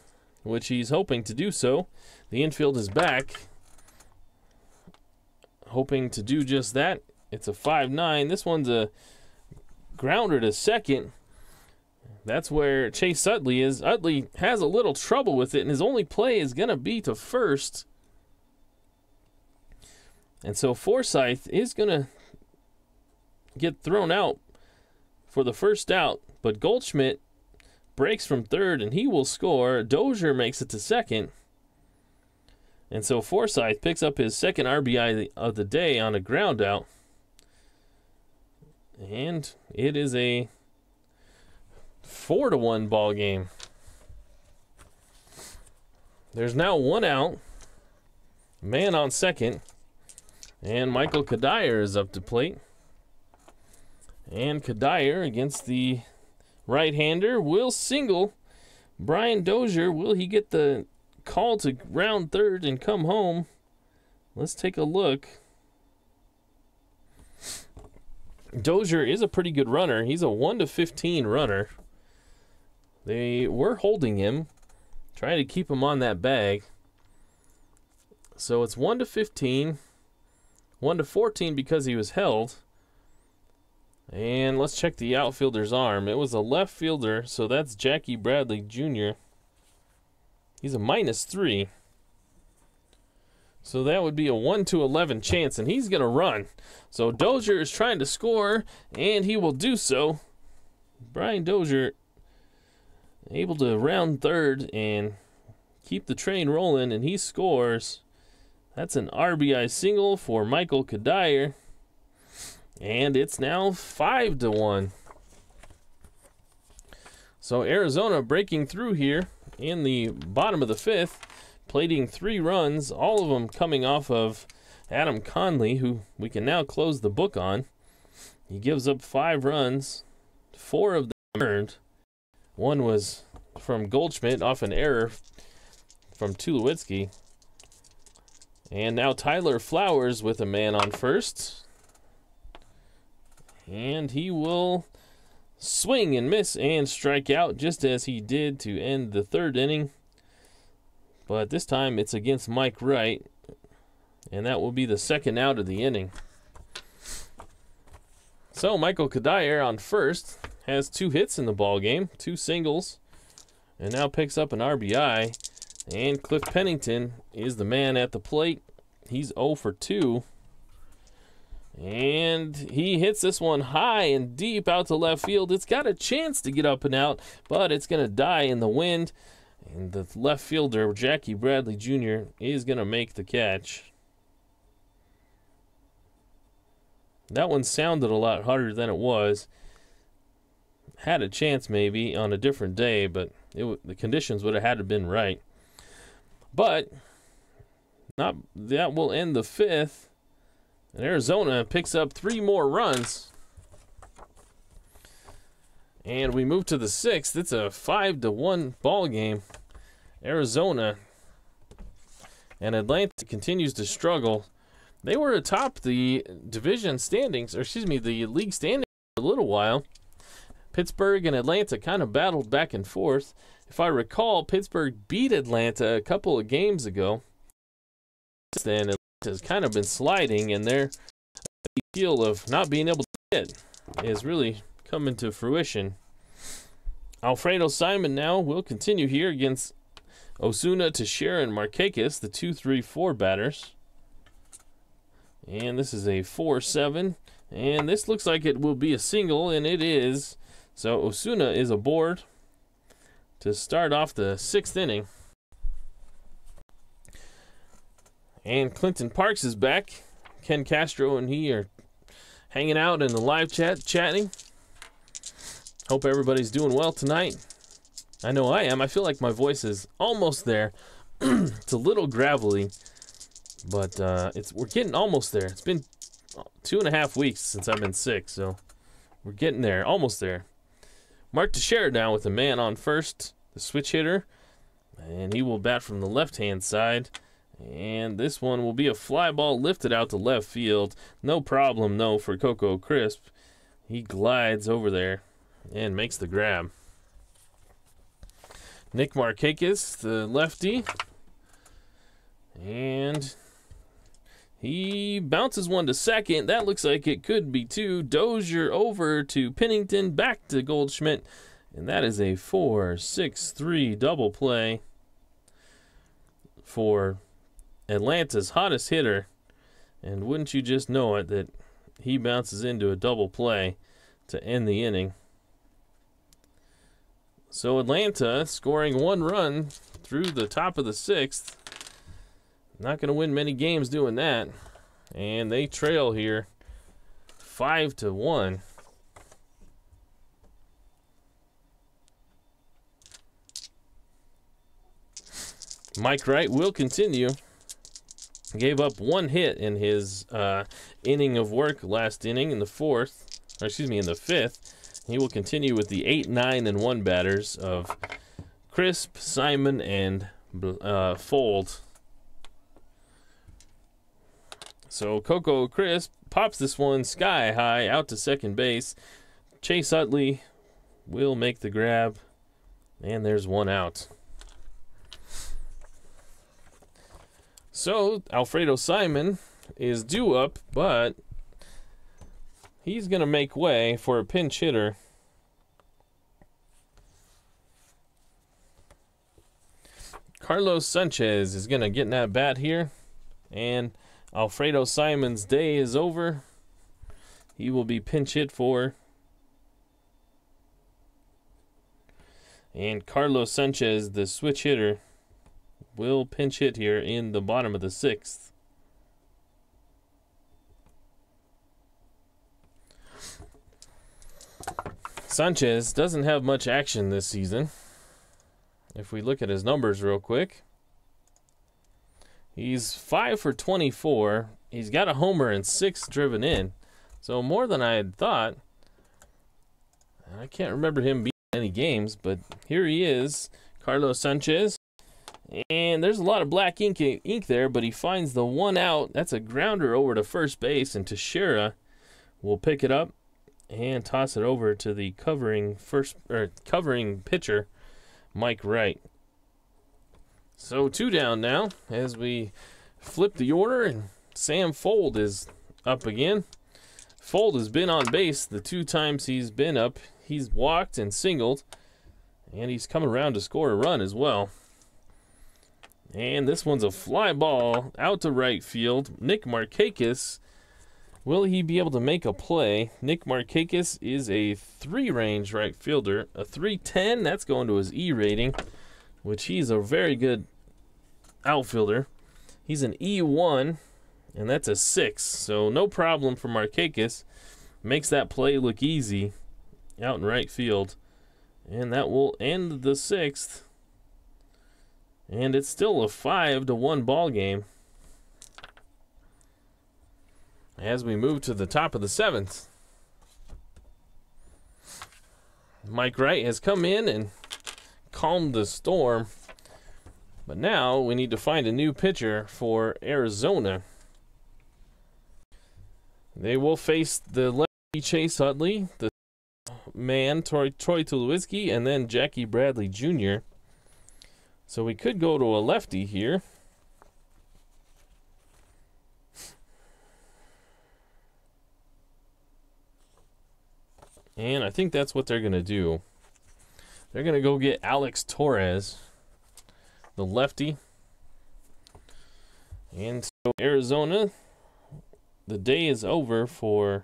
which he's hoping to do so. The infield is back, hoping to do just that. It's a 5-9. This one's a grounder to second. That's where Chase Utley is. Utley has a little trouble with it, and his only play is going to be to first. And so Forsythe is going to get thrown out for the first out, but Goldschmidt breaks from third, and he will score. Dozier makes it to second. And so Forsythe picks up his 2nd RBI of the day on a ground out. And it is a 4-1 ball game. There's now 1 out, man on second, and Michael Kadire is up to plate. And Kadire against the right-hander will single, Brian Dozier, will he get the call to round third and come home? Let's take a look. Dozier is a pretty good runner. He's a 1-15 runner. They were holding him, trying to keep him on that bag. So it's 1-15, 1-14 because he was held. And let's check the outfielder's arm. It was a left fielder, so that's Jackie Bradley Jr. He's a -3. So that would be a 1-11 chance, and he's going to run. So Dozier is trying to score, and he will do so. Brian Dozier able to round third and keep the train rolling, and he scores. That's an RBI single for Michael Kadire. And it's now 5-1. So Arizona breaking through here in the bottom of the fifth, plating 3 runs, all of them coming off of Adam Conley, who we can now close the book on. He gives up 5 runs, 4 of them earned. One was from Goldschmidt off an error from Tulowitzki. And now Tyler Flowers with a man on first. And he will swing and miss and strike out just as he did to end the 3rd inning. But this time it's against Mike Wright. And that will be the 2nd out of the inning. So Michael Kadire on first has 2 hits in the ball game, 2 singles, and now picks up an RBI. And Cliff Pennington is the man at the plate. He's 0 for 2. And he hits this one high and deep out to left field. It's got a chance to get up and out, but it's going to die in the wind. And the left fielder, Jackie Bradley Jr., is going to make the catch. That one sounded a lot harder than it was. Had a chance maybe on a different day, but the conditions would have had to been right. But that will end the 5th. And Arizona picks up 3 more runs. And we move to the 6th. It's a 5-1 ball game. Arizona and Atlanta continues to struggle. They were atop the division standings, or excuse me, the league standings for a little while. Pittsburgh and Atlanta kind of battled back and forth. If I recall, Pittsburgh beat Atlanta a couple of games ago. Since then, Atlanta has kind of been sliding, and their deal of not being able to hit is really coming to fruition. Alfredo Simon now will continue here against Osuna, Teixeira, and Markakis, the 2-3-4 batters. And this is a 4-7, and this looks like it will be a single, and it is. So Osuna is aboard to start off the 6th inning. And Clinton Parks is back. Ken Castro and he are hanging out in the live chat, chatting. Hope everybody's doing well tonight. I know I am. I feel like my voice is almost there. It's a little gravelly, but we're getting almost there. It's been 2.5 weeks since I've been sick, so we're getting there, almost there. Mark Teixeira down with a man on first, the switch hitter, and he will bat from the left-hand side. And this one will be a fly ball lifted out to left field. No problem, though, for Coco Crisp. He glides over there and makes the grab. Nick Markakis, the lefty. And he bounces one to second. That looks like it could be 2. Dozier over to Pennington, back to Goldschmidt. And that is a 4-6-3 double play for Atlanta's hottest hitter, and wouldn't you just know it that he bounces into a double play to end the inning. So Atlanta scoring 1 run through the top of the 6th. Not going to win many games doing that, and they trail here 5-1. Mike Wright will continue. Gave up 1 hit in his inning of work last inning in the 5th. He will continue with the 8, 9, and 1 batters of Crisp, Simon, and Fold. So Coco Crisp pops this one sky high out to second base. Chase Utley will make the grab, and there's one out. So Alfredo Simon is due up, but he's going to make way for a pinch hitter. Carlos Sanchez is going to get in that bat here, and Alfredo Simon's day is over. He will be pinch hit for. And Carlos Sanchez, the switch hitter, will pinch hit here in the bottom of the 6th. Sanchez doesn't have much action this season. If we look at his numbers real quick, he's 5 for 24. He's got a homer and 6 driven in. So more than I had thought. I can't remember him being in any games, but here he is, Carlos Sanchez. And there's a lot of black ink there, but he finds the one out. That's a grounder over to first base, and Teixeira will pick it up and toss it over to the covering pitcher, Mike Wright. So 2 down now as we flip the order, and Sam Fold is up again. Fold has been on base the 2 times he's been up. He's walked and singled, and he's coming around to score a run as well. And this one's a fly ball out to right field. Nick Markakis, will he be able to make a play? Nick Markakis is a 3-range right fielder. A 310, that's going to his E rating, which he's a very good outfielder. He's an E1, and that's a 6. So no problem for Markakis. Makes that play look easy out in right field. And that will end the 6th. And it's still a 5-1 ball game as we move to the top of the 7th. Mike Wright has come in and calmed the storm, but now we need to find a new pitcher for Arizona. They will face the lefty Chase Utley, the man Troy Tulowitzki, and then Jackie Bradley Jr. So we could go to a lefty here. And I think that's what they're going to do. They're going to go get Alex Torres, the lefty. And so Arizona, the day is over for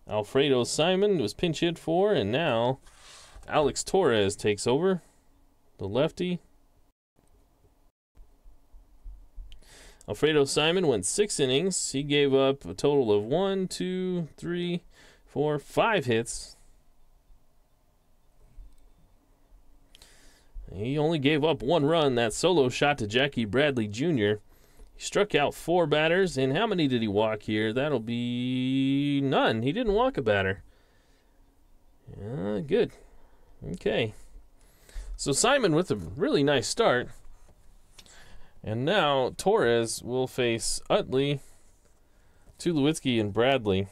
Alfredo Simon, who was pinch hit for, and now Alex Torres takes over, the lefty. Alfredo Simon went 6 innings. He gave up a total of 1, 2, 3, 4, 5 hits. He only gave up 1 run, that solo shot to Jackie Bradley Jr. He struck out 4 batters, and how many did he walk here? That'll be none. He didn't walk a batter. Good. Okay. So Simon with a really nice start. And now Torres will face Utley, Tulowitzki, and Bradley.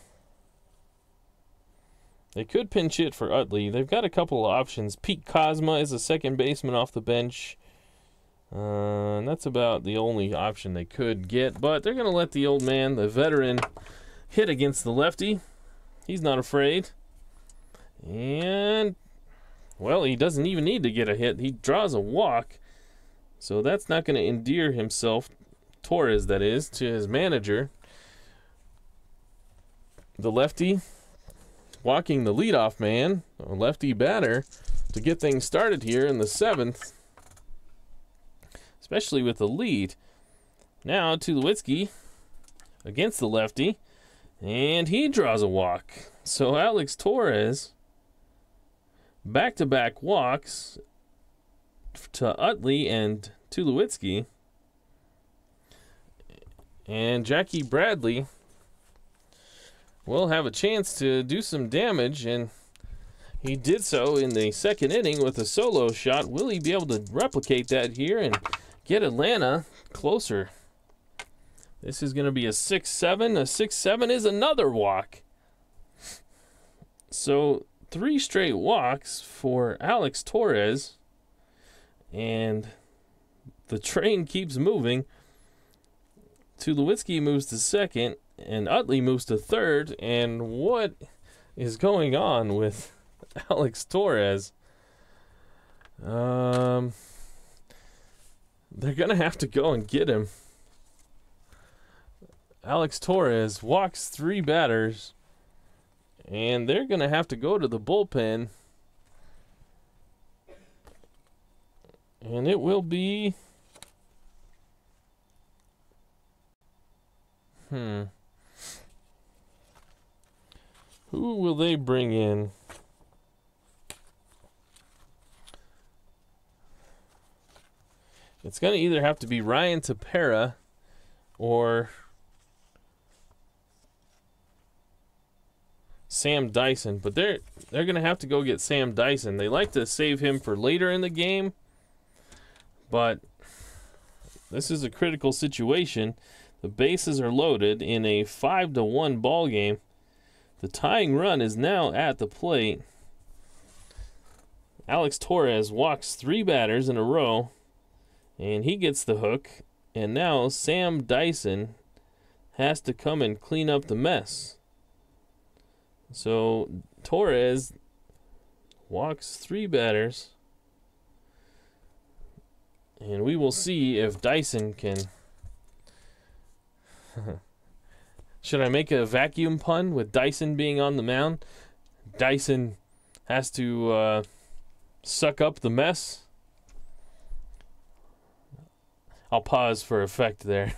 They could pinch hit for Utley. They've got a couple of options. Pete Kozma is a second baseman off the bench. And that's about the only option they could get. But they're going to let the old man, the veteran, hit against the lefty. He's not afraid. And, well, he doesn't even need to get a hit. He draws a walk. So that's not going to endear himself, Torres that is, to his manager. The lefty walking the leadoff man, a lefty batter, to get things started here in the 7th. Especially with the lead. Now Tulowitzki against the lefty, and he draws a walk. So Alex Torres, back-to-back walks to Utley and Tulowitzki. And Jackie Bradley will have a chance to do some damage, and He did so in the second inning with a solo shot. Will he be able to replicate that here and get Atlanta closer? This is going to be a 6-7. A 6-7 is another walk. So 3 straight walks for Alex Torres. And the train keeps moving. Tulowitzki moves to second, and Utley moves to third. And what is going on with Alex Torres? They're going to have to go and get him. Alex Torres walks 3 batters, and they're going to have to go to the bullpen. And it will be... Who will they bring in? It's going to either have to be Ryan Tepera or Sam Dyson. But they're going to have to go get Sam Dyson. They like to save him for later in the game. But this is a critical situation. The bases are loaded in a 5-1 ball game. The tying run is now at the plate. Alex Torres walks 3 batters in a row, and he gets the hook. And now Sam Dyson has to come and clean up the mess. So Torres walks 3 batters, and we will see if Dyson can... Should I make a vacuum pun with Dyson being on the mound? Dyson has to suck up the mess. I'll pause for effect there.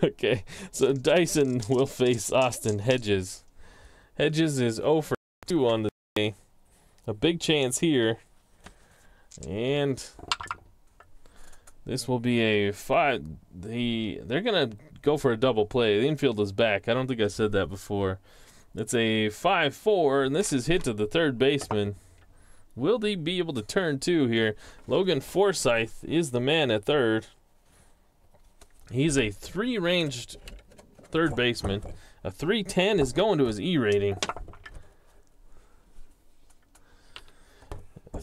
Okay, so Dyson will face Austin Hedges. Hedges is 0 for 2 on the day. A big chance here. And this will be a 5. They're going to go for a double play. The infield is back. I don't think I said that before. It's a 5-4, and this is hit to the third baseman. Will they be able to turn 2 here? Logan Forsythe is the man at third. He's a 3-ranged third baseman. A 310 is going to his E rating. A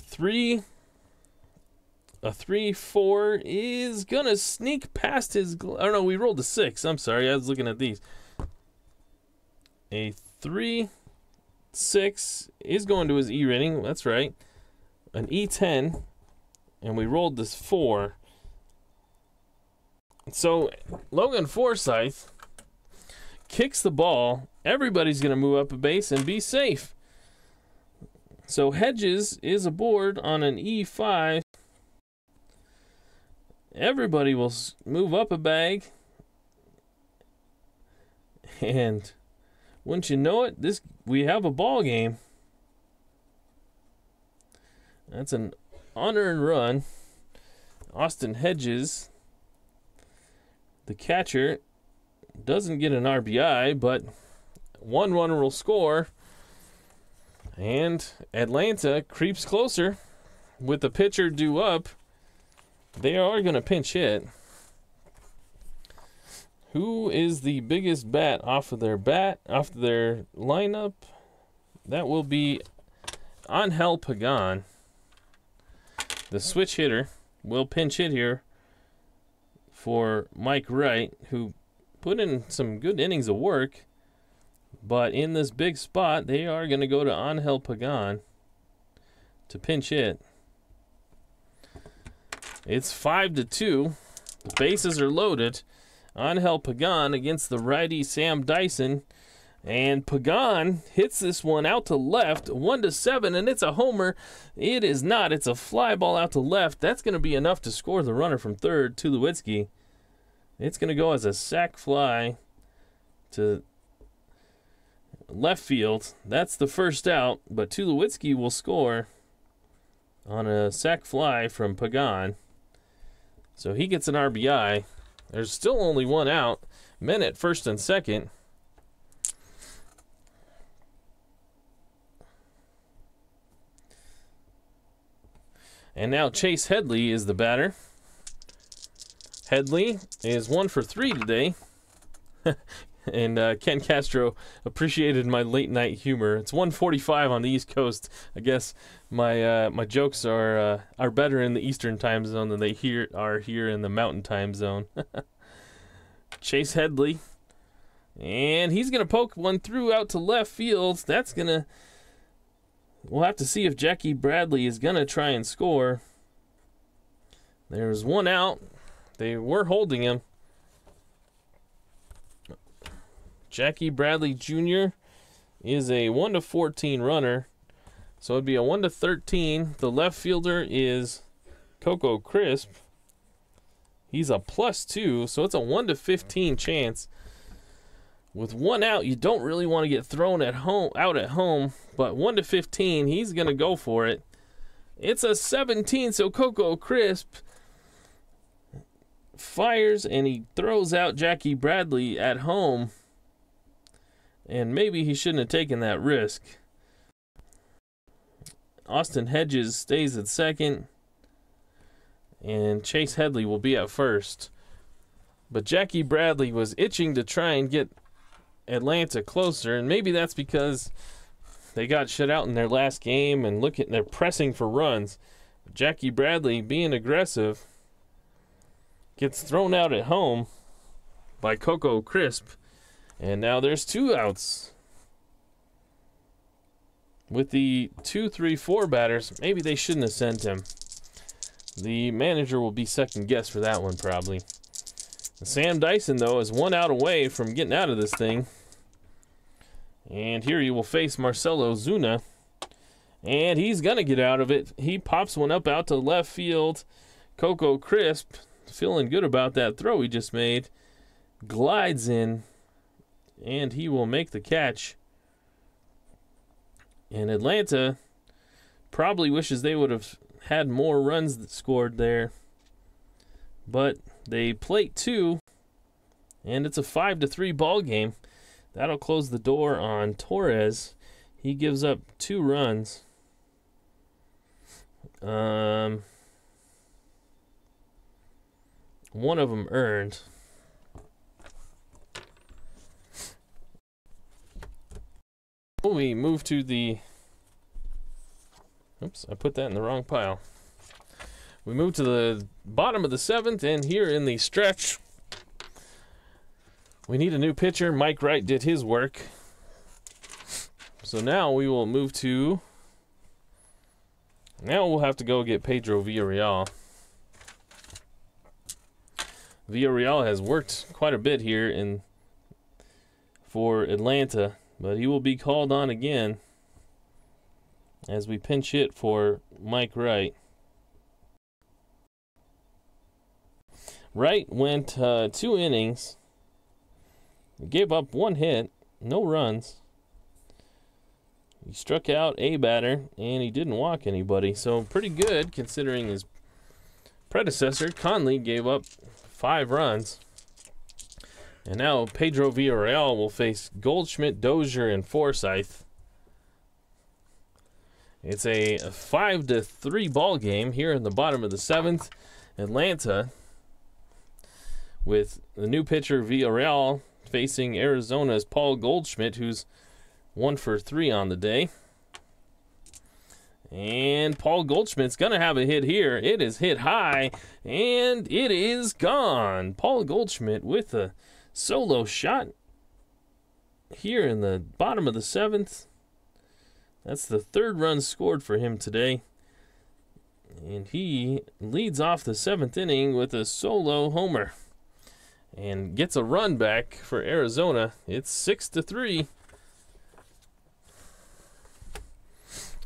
3-4 is going to sneak past his... Oh, no, we rolled a 6. I'm sorry, I was looking at these. A 3-6 is going to his E rating. That's right. An E10, and we rolled this 4. So, Logan Forsythe kicks the ball. Everybody's going to move up a base and be safe. So, Hedges is aboard on an E5. Everybody will move up a bag. And wouldn't you know it, we have a ball game. That's an unearned run. Austin Hedges, the catcher, doesn't get an RBI, but 1 runner will score. And Atlanta creeps closer with the pitcher due up. They are going to pinch hit. Who is the biggest bat off of their lineup? That will be Angel Pagan. The switch hitter will pinch hit here for Mike Wright, who put in some good innings of work. But in this big spot, they are going to go to Angel Pagan to pinch hit. It's 5-2. The bases are loaded. Angel Pagan against the righty Sam Dyson. And Pagan hits this one out to left, 1-7, and it's a homer. It is not. It's a fly ball out to left. That's going to be enough to score the runner from third, Tulowitzki. It's going to go as a sac fly to left field. That's the first out, but Tulowitzki will score on a sac fly from Pagan. So he gets an RBI. There's still only 1 out. Men at first and second. And now Chase Headley is the batter. Headley is 1 for 3 today. And Ken Castro appreciated my late night humor. It's 1:45 on the East Coast. I guess my my jokes are better in the Eastern time zone than they are here in the Mountain time zone. Chase Headley, and he's gonna poke one through out to left field. That's gonna. We'll have to see if Jackie Bradley is gonna try and score. There's one out. They were holding him. Jackie Bradley Jr. is a 1-14 runner, so it'd be a 1-13. The left fielder is Coco Crisp. He's a +2, so it's a 1-15 chance. With one out, you don't really want to get thrown out at home, but 1-15, he's gonna go for it. It's a 17, so Coco Crisp fires and he throws out Jackie Bradley at home. And maybe he shouldn't have taken that risk. Austin Hedges stays at second. And Chase Headley will be at first. But Jackie Bradley was itching to try and get Atlanta closer. And maybe that's because they got shut out in their last game. And they're pressing for runs. Jackie Bradley, being aggressive, gets thrown out at home by Coco Crisp. And now there's 2 outs. With the 2-3-4 batters, maybe they shouldn't have sent him. The manager will be second guess for that one, probably. Sam Dyson, though, is 1 out away from getting out of this thing. And here he will face Marcelo Zuna. And he's going to get out of it. He pops one up out to left field. Coco Crisp, feeling good about that throw he just made, glides in. And he will make the catch. And Atlanta probably wishes they would have had more runs scored there. But they plate 2. And it's a 5-3 ball game. That'll close the door on Torres. He gives up 2 runs. One of them earned. We move to the... Oops, I put that in the wrong pile. We move to the bottom of the 7th, and here in the stretch, we need a new pitcher. Mike Wright did his work. So now we will move to... Now we'll have to go get Pedro Villarreal. Villarreal has worked quite a bit here for Atlanta. But he will be called on again as we pinch hit for Mike Wright. Wright went 2 innings. Gave up 1 hit, no runs. He struck out a batter, and he didn't walk anybody. So pretty good considering his predecessor, Conley, gave up 5 runs. And now Pedro Villarreal will face Goldschmidt, Dozier, and Forsythe. It's a 5-3 ball game here in the bottom of the 7th. Atlanta, with the new pitcher Villarreal, facing Arizona's Paul Goldschmidt, who's 1 for 3 on the day. And Paul Goldschmidt's going to have a hit here. It is hit high, and it is gone. Paul Goldschmidt with a solo shot here in the bottom of the 7th. That's the 3rd run scored for him today. And he leads off the 7th inning with a solo homer. And gets a run back for Arizona. It's 6-3.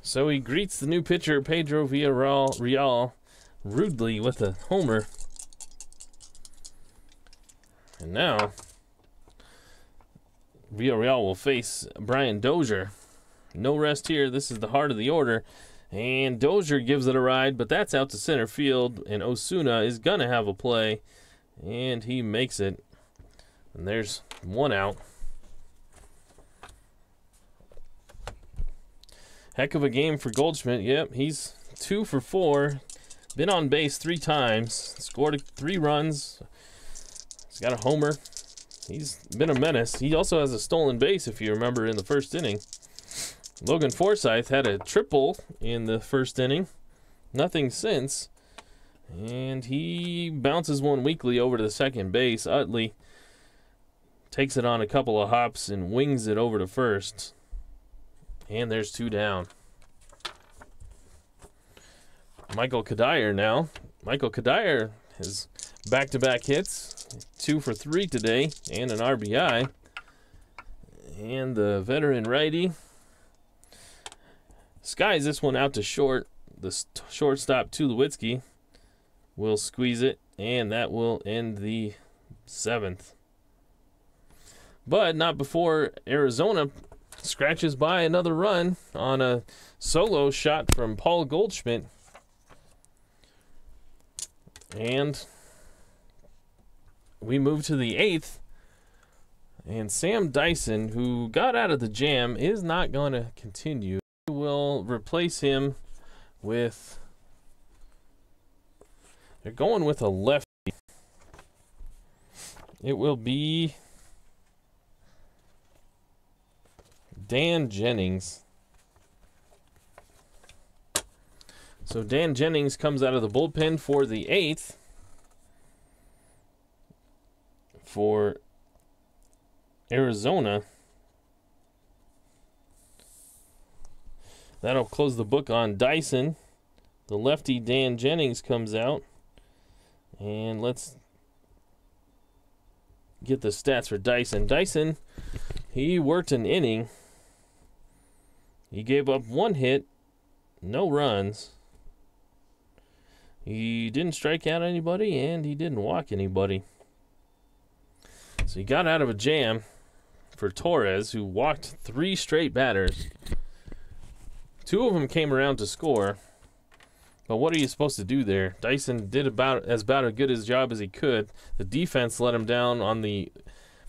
So he greets the new pitcher, Pedro Villarreal, rudely with a homer. And now, Villarreal will face Brian Dozier. No rest here. This is the heart of the order. And Dozier gives it a ride, but that's out to center field. And Osuna is going to have a play. And he makes it. And there's 1 out. Heck of a game for Goldschmidt. Yep, he's 2 for 4. been on base 3 times, scored 3 runs. He's got a homer. He's been a menace. He also has a stolen base, if you remember, in the first inning. Logan Forsythe had a triple in the first inning. Nothing since. And he bounces one weakly over to the second base. Utley takes it on a couple of hops and wings it over to first. And there's 2 down. Michael Kadire now. Michael Kadire has back-to-back hits. 2 for 3 today and an RBI. And the veteran righty skies this one out to short. The shortstop Tulowitzki will squeeze it, and that will end the 7th. But not before Arizona scratches by another run on a solo shot from Paul Goldschmidt. And we move to the 8th. And Sam Dyson, who got out of the jam, is not going to continue. We will replace him with... They're going with a lefty. It will be Dan Jennings. So Dan Jennings comes out of the bullpen for the 8th for Arizona. That'll close the book on Dyson. The lefty Dan Jennings comes out. And let's get the stats for Dyson. Dyson, he worked an inning. He gave up 1 hit, no runs. He didn't strike out anybody, and he didn't walk anybody. So he got out of a jam for Torres, who walked 3 straight batters. 2 of them came around to score. But what are you supposed to do there? Dyson did about as good a job as he could. The defense let him down on the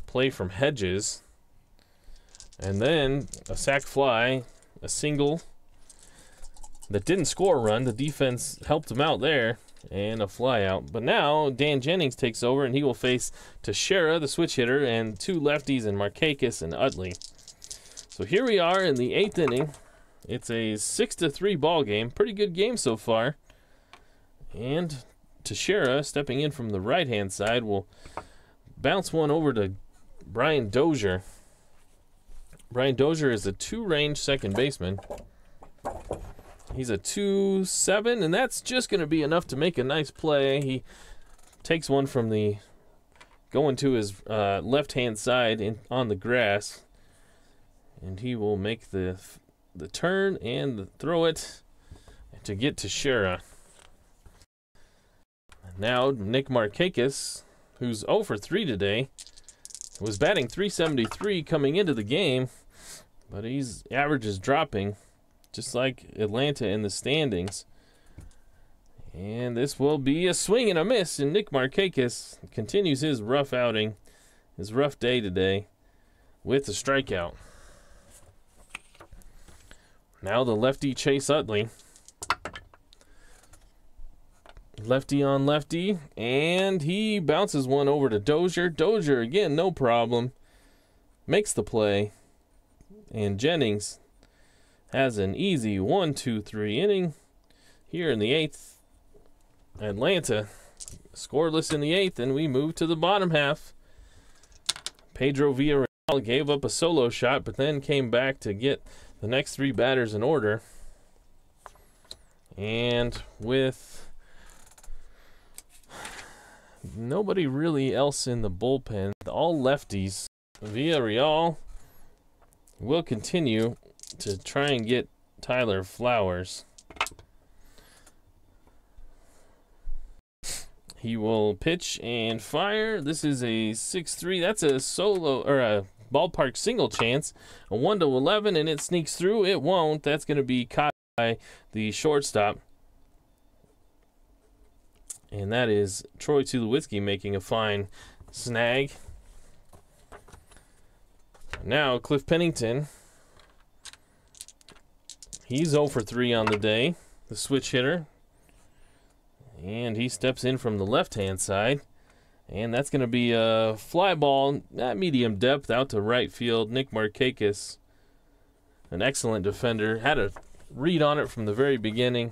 play from Hedges. And then a sac fly, a single that didn't score a run. The defense helped him out there, and a fly out. But now Dan Jennings takes over, and he will face Teixeira, the switch hitter, and 2 lefties in Markakis and Utley. So here we are in the 8th inning. It's a 6-3 ball game. Pretty good game so far. And Teixeira, stepping in from the right-hand side, will bounce one over to Brian Dozier. Brian Dozier is a 2-range second baseman. He's a 2-7, and that's just going to be enough to make a nice play. He takes one from the going to his left-hand side on the grass, and he will make the turn and throw it to get to Teixeira. Now Nick Markakis, who's 0 for 3 today, was batting .373 coming into the game, but his average is dropping, just like Atlanta in the standings. And this will be a swing and a miss, and Nick Markakis continues his rough outing, his rough day today, with a strikeout. Now the lefty Chase Utley. Lefty on lefty, and he bounces one over to Dozier. Dozier, again, no problem, makes the play. And Jennings has an easy 1-2-3 inning here in the 8th. Atlanta scoreless in the 8th, and we move to the bottom half. Pedro Villarreal gave up a solo shot, but then came back to get the next 3 batters in order. And with nobody really else in the bullpen, all lefties, Villarreal will continue to try and get Tyler Flowers. He will pitch and fire. This is a 6-3. That's a solo or a ballpark single chance. A 1-11, and it sneaks through. It won't. That's going to be caught by the shortstop. And that is Troy Tulowitzki making a fine snag. Now Cliff Pennington. He's 0 for 3 on the day, the switch hitter. And he steps in from the left-hand side. And that's going to be a fly ball at medium depth out to right field. Nick Markakis, an excellent defender, had a read on it from the very beginning.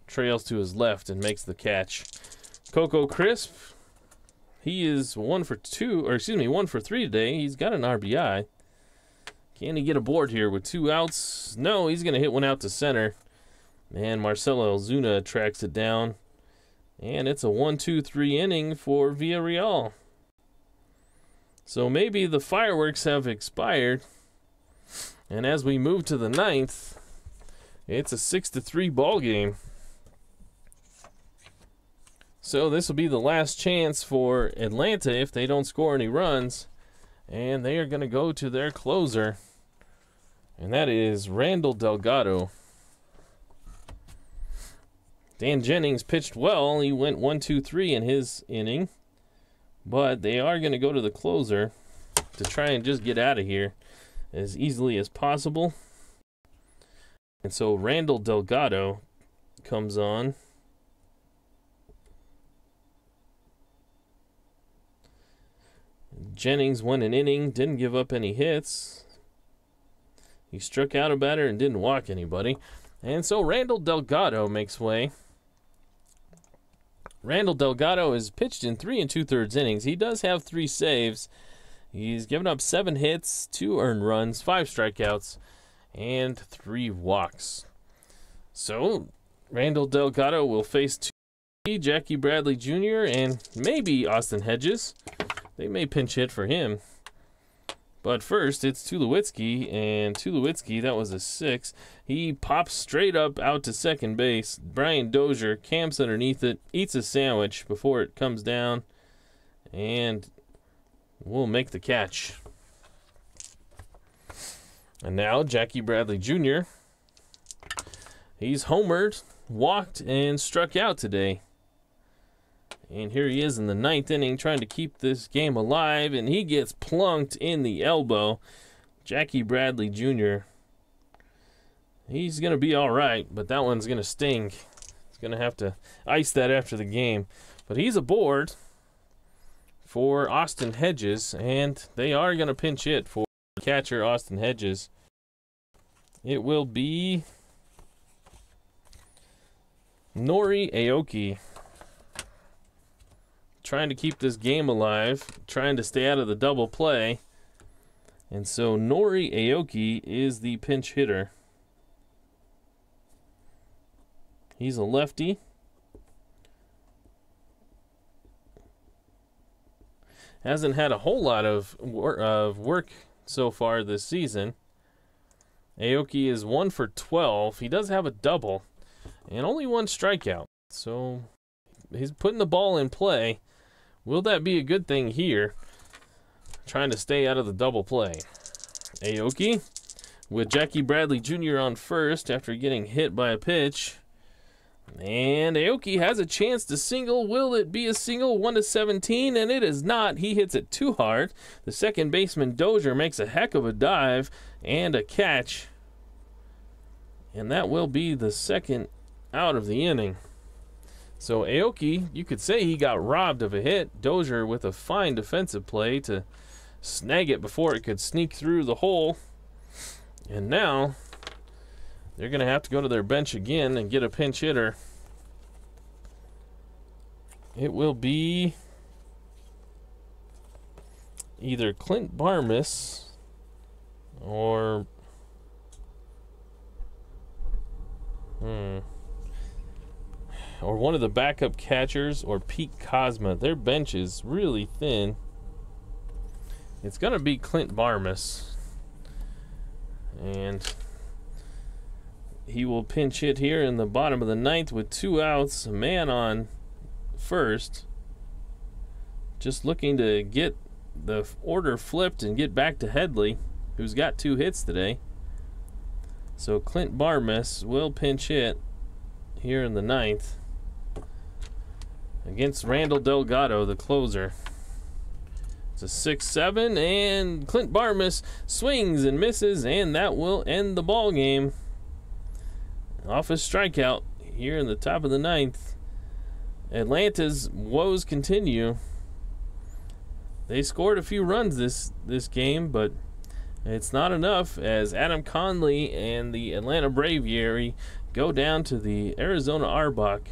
Trails to his left and makes the catch. Coco Crisp, he is 1 for 3 today. He's got an RBI. Can he get aboard here with 2 outs? No, he's going to hit one out to center. And Marcelo Ozuna tracks it down. And it's a 1-2-3 inning for Villarreal. So maybe the fireworks have expired. And as we move to the 9th, it's a 6-3 ball game. So this will be the last chance for Atlanta if they don't score any runs. And they are going to go to their closer. And that is Randall Delgado. Dan Jennings pitched well. He went 1-2-3 in his inning. But they are going to go to the closer to try and just get out of here as easily as possible. And so Randall Delgado comes on. Jennings won an inning, didn't give up any hits. He struck out a batter and didn't walk anybody. And so Randall Delgado makes way. Randall Delgado is pitched in 3 2/3 innings. He does have 3 saves. He's given up 7 hits, 2 earned runs, 5 strikeouts, and 3 walks. So Randall Delgado will face Jackie Bradley Jr. and maybe Austin Hedges. They may pinch hit for him. But first, it's Tulowitzki, and Tulowitzki, that was a 6. He pops straight up out to second base. Brian Dozier camps underneath it, eats a sandwich before it comes down, and will make the catch. And now, Jackie Bradley Jr. He's homered, walked, and struck out today. And here he is in the 9th inning trying to keep this game alive, and he gets plunked in the elbow. Jackie Bradley Jr. He's going to be all right, but that one's going to sting. He's going to have to ice that after the game. But he's aboard for Austin Hedges, and they are going to pinch hit for catcher Austin Hedges. It will be Nori Aoki. Trying to keep this game alive, trying to stay out of the double play. And so Nori Aoki is the pinch hitter. He's a lefty. Hasn't had a whole lot of work so far this season. Aoki is 1 for 12. He does have a double and only 1 strikeout. So he's putting the ball in play. Will that be a good thing here? Trying to stay out of the double play. Aoki with Jackie Bradley Jr. on first after getting hit by a pitch. And Aoki has a chance to single. Will it be a single? 1-17, and it is not. He hits it too hard. The second baseman Dozier makes a heck of a dive and a catch. And that will be the second out of the inning. So Aoki, you could say he got robbed of a hit. Dozier with a fine defensive play to snag it before it could sneak through the hole. And now they're going to have to go to their bench again and get a pinch hitter. It will be either Clint Barmas or one of the backup catchers, or Pete Cosma. Their bench is really thin. It's going to be Clint Barmas. And he will pinch hit here in the bottom of the 9th with 2 outs, a man on first. Just looking to get the order flipped and get back to Headley, who's got 2 hits today. So Clint Barmas will pinch hit here in the 9th against Randall Delgado, the closer. It's a 6-7, and Clint Barmas swings and misses, and that will end the ball game. Off his strikeout, here in the top of the 9th. Atlanta's woes continue. They scored a few runs this game, but it's not enough as Adam Conley and the Atlanta Braviary go down to the Arizona Arbok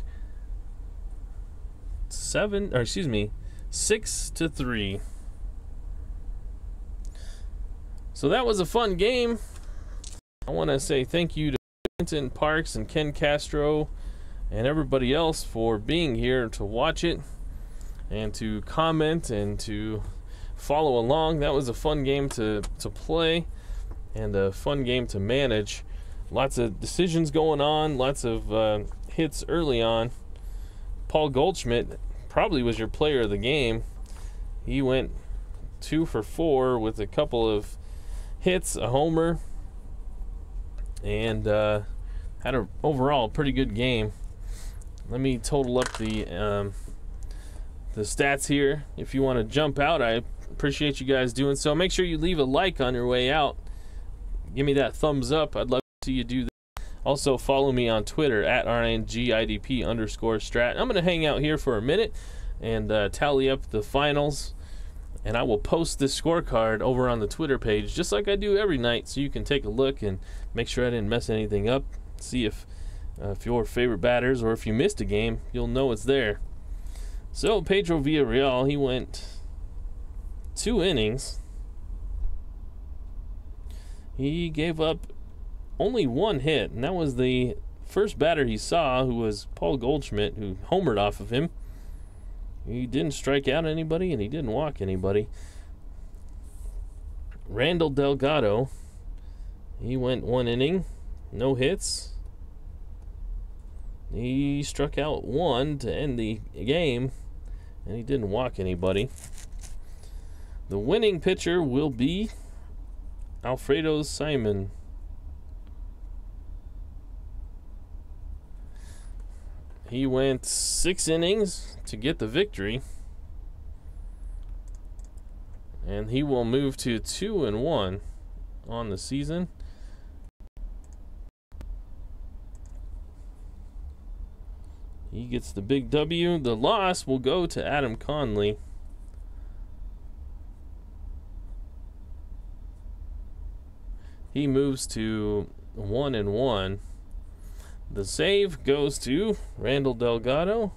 6-3. So that was a fun game. I want to say thank you to Pennington, Parks, and Ken Castro and everybody else for being here to watch it and to comment and to follow along. That was a fun game to play and a fun game to manage. Lots of decisions going on, lots of hits early on. Paul Goldschmidt probably was your player of the game. He went 2 for 4 with a couple of hits, a homer, and had an overall pretty good game. Let me total up the stats here. If you want to jump out, I appreciate you guys doing so. Make sure you leave a like on your way out. Give me that thumbs up. I'd love to see you do that. Also, follow me on Twitter at RNGIDP_strat. I'm going to hang out here for a minute and tally up the finals. And I will post this scorecard over on the Twitter page, just like I do every night, so you can take a look and make sure I didn't mess anything up. See if your favorite batters, or if you missed a game, you'll know it's there. So Pedro Villarreal, he went 2 innings. He gave up only 1 hit, and that was the first batter he saw, who was Paul Goldschmidt, who homered off of him. He didn't strike out anybody, and he didn't walk anybody. Randall Delgado, he went 1 inning, no hits. He struck out 1 to end the game, and he didn't walk anybody. The winning pitcher will be Alfredo Simon. He went 6 innings to get the victory, and he will move to 2-1 on the season. He gets the big W. The loss will go to Adam Conley. He moves to 1-1. The save goes to Randall Delgado.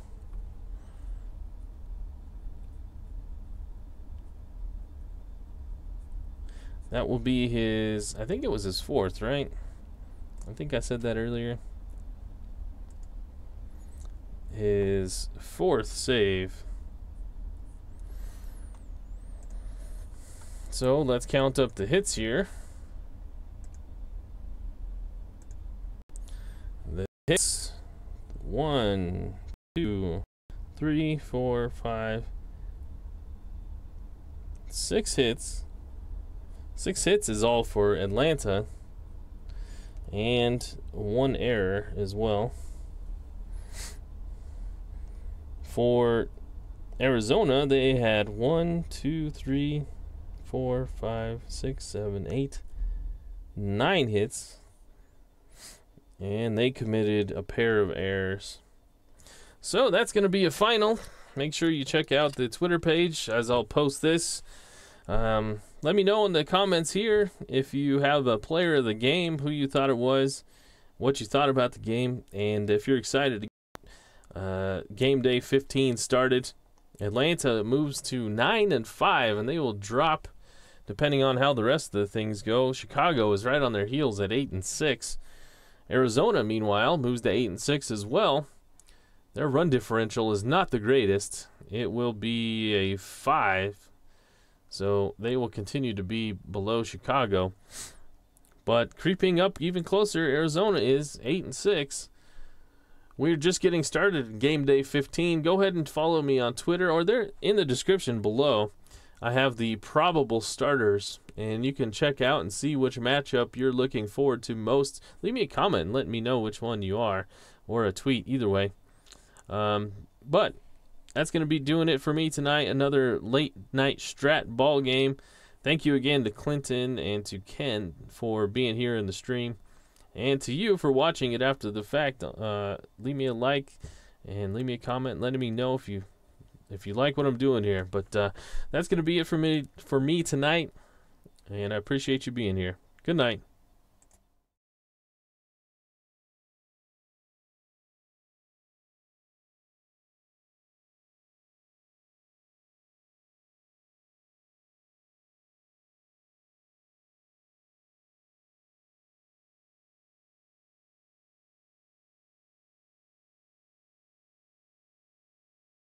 That will be his, I think it was his 4th, right? I think I said that earlier. His 4th save. So let's count up the hits here. The hits: 1, 2, 3, 4, 5, 6 hits. 6 hits is all for Atlanta, and 1 error as well. For Arizona, they had 1, 2, 3, 4, 5, 6, 7, 8, 9 hits, and they committed a pair of errors. So that's going to be a final. Make sure you check out the Twitter page as I'll post this. Let me know in the comments here if you have a player of the game, who you thought it was, what you thought about the game, and if you're excited to get game day 15 started. Atlanta moves to 9-5, and they will drop depending on how the rest of the things go. Chicago is right on their heels at 8-6. Arizona, meanwhile, moves to 8-6 as well. Their run differential is not the greatest. It will be a 5. So they will continue to be below Chicago. But creeping up even closer, Arizona is 8-6. We're just getting started in game day 15. Go ahead and follow me on Twitter, or they're in the description below. I have the probable starters, and you can check out and see which matchup you're looking forward to most. Leave me a comment and let me know which one you are, or a tweet, either way. But that's going to be doing it for me tonight. Another late night Strat ball game. Thank you again to Clinton and to Ken for being here in the stream. And to you for watching it after the fact, leave me a like and leave me a comment letting me know if you like what I'm doing here. But that's going to be it for me tonight, and I appreciate you being here. Good night.